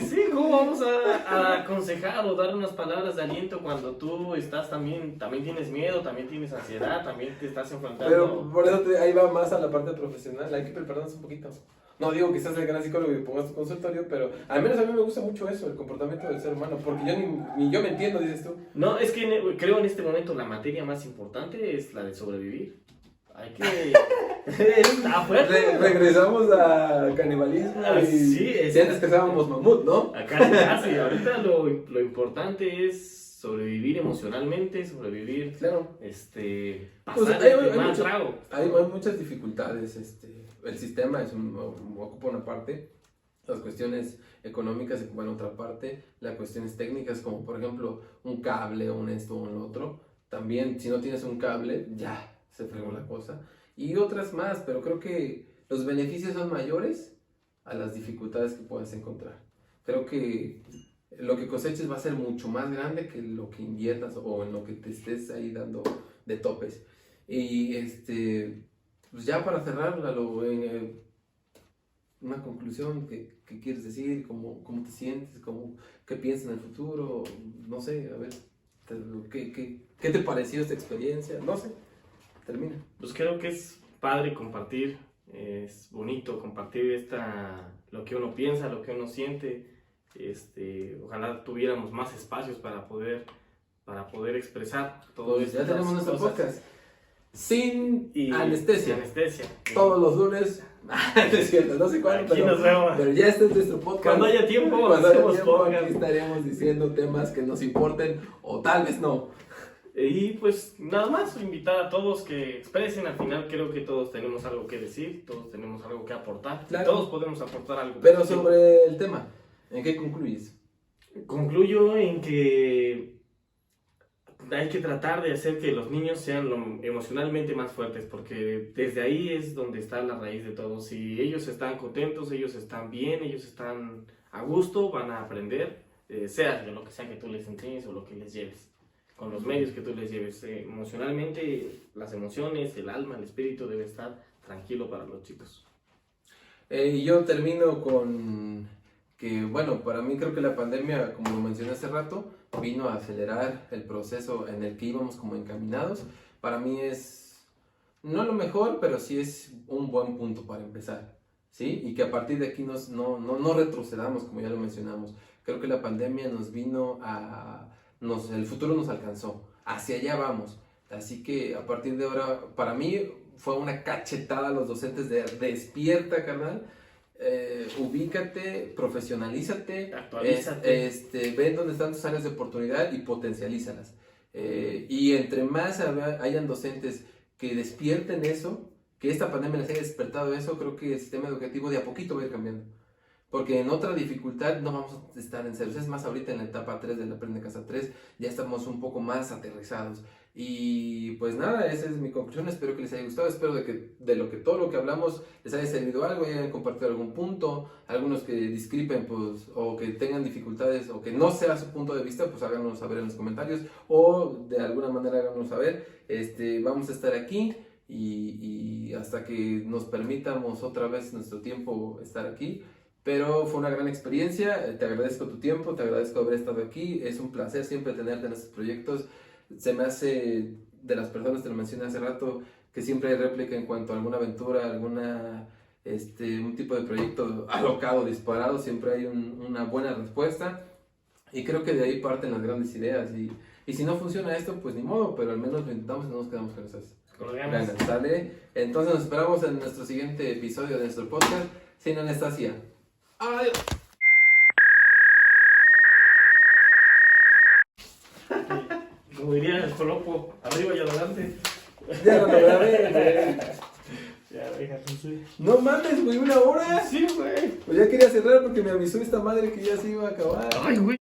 [SPEAKER 1] Sí, ¿cómo vamos a aconsejar o dar unas palabras de aliento cuando tú estás también tienes miedo, también tienes ansiedad, también te estás enfrentando?
[SPEAKER 2] Pero por eso ahí va más a la parte profesional, hay que prepararnos un poquito. No digo que seas el gran psicólogo y pongas tu consultorio, pero al menos a mí me gusta mucho eso, el comportamiento del ser humano, porque yo ni yo me entiendo, dices tú.
[SPEAKER 1] No, es que creo en este momento la materia más importante es la de sobrevivir. Hay que... Está fuerte.
[SPEAKER 2] Regresamos a canibalismo y
[SPEAKER 1] Sí,
[SPEAKER 2] si antes cazábamos mamut, ¿no?
[SPEAKER 1] Acá casi, ahorita lo importante es sobrevivir emocionalmente, sobrevivir,
[SPEAKER 2] Claro.
[SPEAKER 1] pasar
[SPEAKER 2] Pues
[SPEAKER 1] mal trago.
[SPEAKER 2] Hay muchas dificultades, el sistema ocupa una parte, las cuestiones económicas ocupan otra parte, las cuestiones técnicas como por ejemplo un cable, un esto, un otro, también si no tienes un cable ya se fregó la cosa, y otras más, pero creo que los beneficios son mayores a las dificultades que puedas encontrar. Creo que lo que coseches va a ser mucho más grande que lo que inviertas o en lo que te estés ahí dando de topes. Y pues ya para cerrar, una conclusión que quieres decir, cómo te sientes, qué piensas en el futuro, no sé, a ver, ¿qué te pareció esta experiencia? No sé, termina.
[SPEAKER 1] Pues creo que es padre compartir, es bonito compartir lo que uno piensa, lo que uno siente. Ojalá tuviéramos más espacios para poder expresar todo
[SPEAKER 2] Pues
[SPEAKER 1] esto.
[SPEAKER 2] ya tenemos nuestro podcast. Sin anestesia.
[SPEAKER 1] Sin anestesia.
[SPEAKER 2] Todos los lunes. Es cierto, no sé cuándo,
[SPEAKER 1] Aquí nos vemos.
[SPEAKER 2] pero ya este es nuestro podcast.
[SPEAKER 1] Cuando haya tiempo,
[SPEAKER 2] Cuando haya
[SPEAKER 1] hacemos
[SPEAKER 2] tiempo,
[SPEAKER 1] podcast.
[SPEAKER 2] aquí estaríamos diciendo temas que nos importen o tal vez no.
[SPEAKER 1] Y pues nada más, invitar a todos que expresen. Al final creo que todos tenemos algo que decir, todos tenemos algo que aportar.
[SPEAKER 2] Claro.
[SPEAKER 1] Todos podemos aportar algo.
[SPEAKER 2] Pero
[SPEAKER 1] positivo.
[SPEAKER 2] sobre el tema, ¿en qué concluyes?
[SPEAKER 1] Concluyo en que hay que tratar de hacer que los niños sean emocionalmente más fuertes, porque desde ahí es donde está la raíz de todo. Si ellos están contentos, ellos están bien, ellos están a gusto, van a aprender, sea de lo que sea que tú les enseñes o lo que les lleves, con los medios que tú les lleves. Emocionalmente, las emociones, el alma, el espíritu debe estar tranquilo para los chicos.
[SPEAKER 2] Yo termino con que, bueno, para mí creo que la pandemia, como lo mencioné hace rato, vino a acelerar el proceso en el que íbamos como encaminados. Para mí es, no lo mejor, pero sí es un buen punto para empezar, ¿sí? Y que a partir de aquí no retrocedamos, como ya lo mencionamos. Creo que la pandemia nos vino el futuro nos alcanzó, hacia allá vamos. Así que a partir de ahora, para mí fue una cachetada a los docentes de despierta, carnal. Ubícate, profesionalízate,
[SPEAKER 1] Actualízate.
[SPEAKER 2] ven dónde están tus áreas de oportunidad y potencialízalas. Y entre más hayan docentes que despierten eso, que esta pandemia les haya despertado eso, creo que el sistema educativo de a poquito va a ir cambiando. Porque en otra dificultad no vamos a estar en ceros. Es más, ahorita en la etapa 3 del Aprende en Casa 3 ya estamos un poco más aterrizados. Y pues nada, esa es mi conclusión. Espero que les haya gustado. Espero de todo lo que hablamos les haya servido algo, hayan compartido algún punto. Algunos que discrepen pues, o que tengan dificultades o que no sea su punto de vista, pues háganos saber en los comentarios. O de alguna manera háganos saber. Vamos a estar aquí y hasta que nos permitamos otra vez nuestro tiempo estar aquí. Pero fue una gran experiencia, te agradezco tu tiempo, te agradezco haber estado aquí, es un placer siempre tenerte en estos proyectos. Se me hace, de las personas, te lo mencioné hace rato, que siempre hay réplica en cuanto a alguna aventura, un tipo de proyecto alocado, disparado, siempre hay una buena respuesta. Y creo que de ahí parten las grandes ideas. Y si no funciona esto, pues ni modo, pero al menos lo intentamos y no nos quedamos con esas ganas. ¿Sale? Entonces nos esperamos en nuestro siguiente episodio de nuestro podcast Sin Anestesia. ¡Adiós!
[SPEAKER 1] Como diría el Colopo, arriba y adelante.
[SPEAKER 2] Ya lo grabé, güey.
[SPEAKER 1] Ya, déjalo, sí.
[SPEAKER 2] No mames, güey, 1 hora.
[SPEAKER 1] Sí, güey.
[SPEAKER 2] Pues ya quería cerrar porque me avisó esta madre que ya se iba a acabar.
[SPEAKER 1] Ay, güey.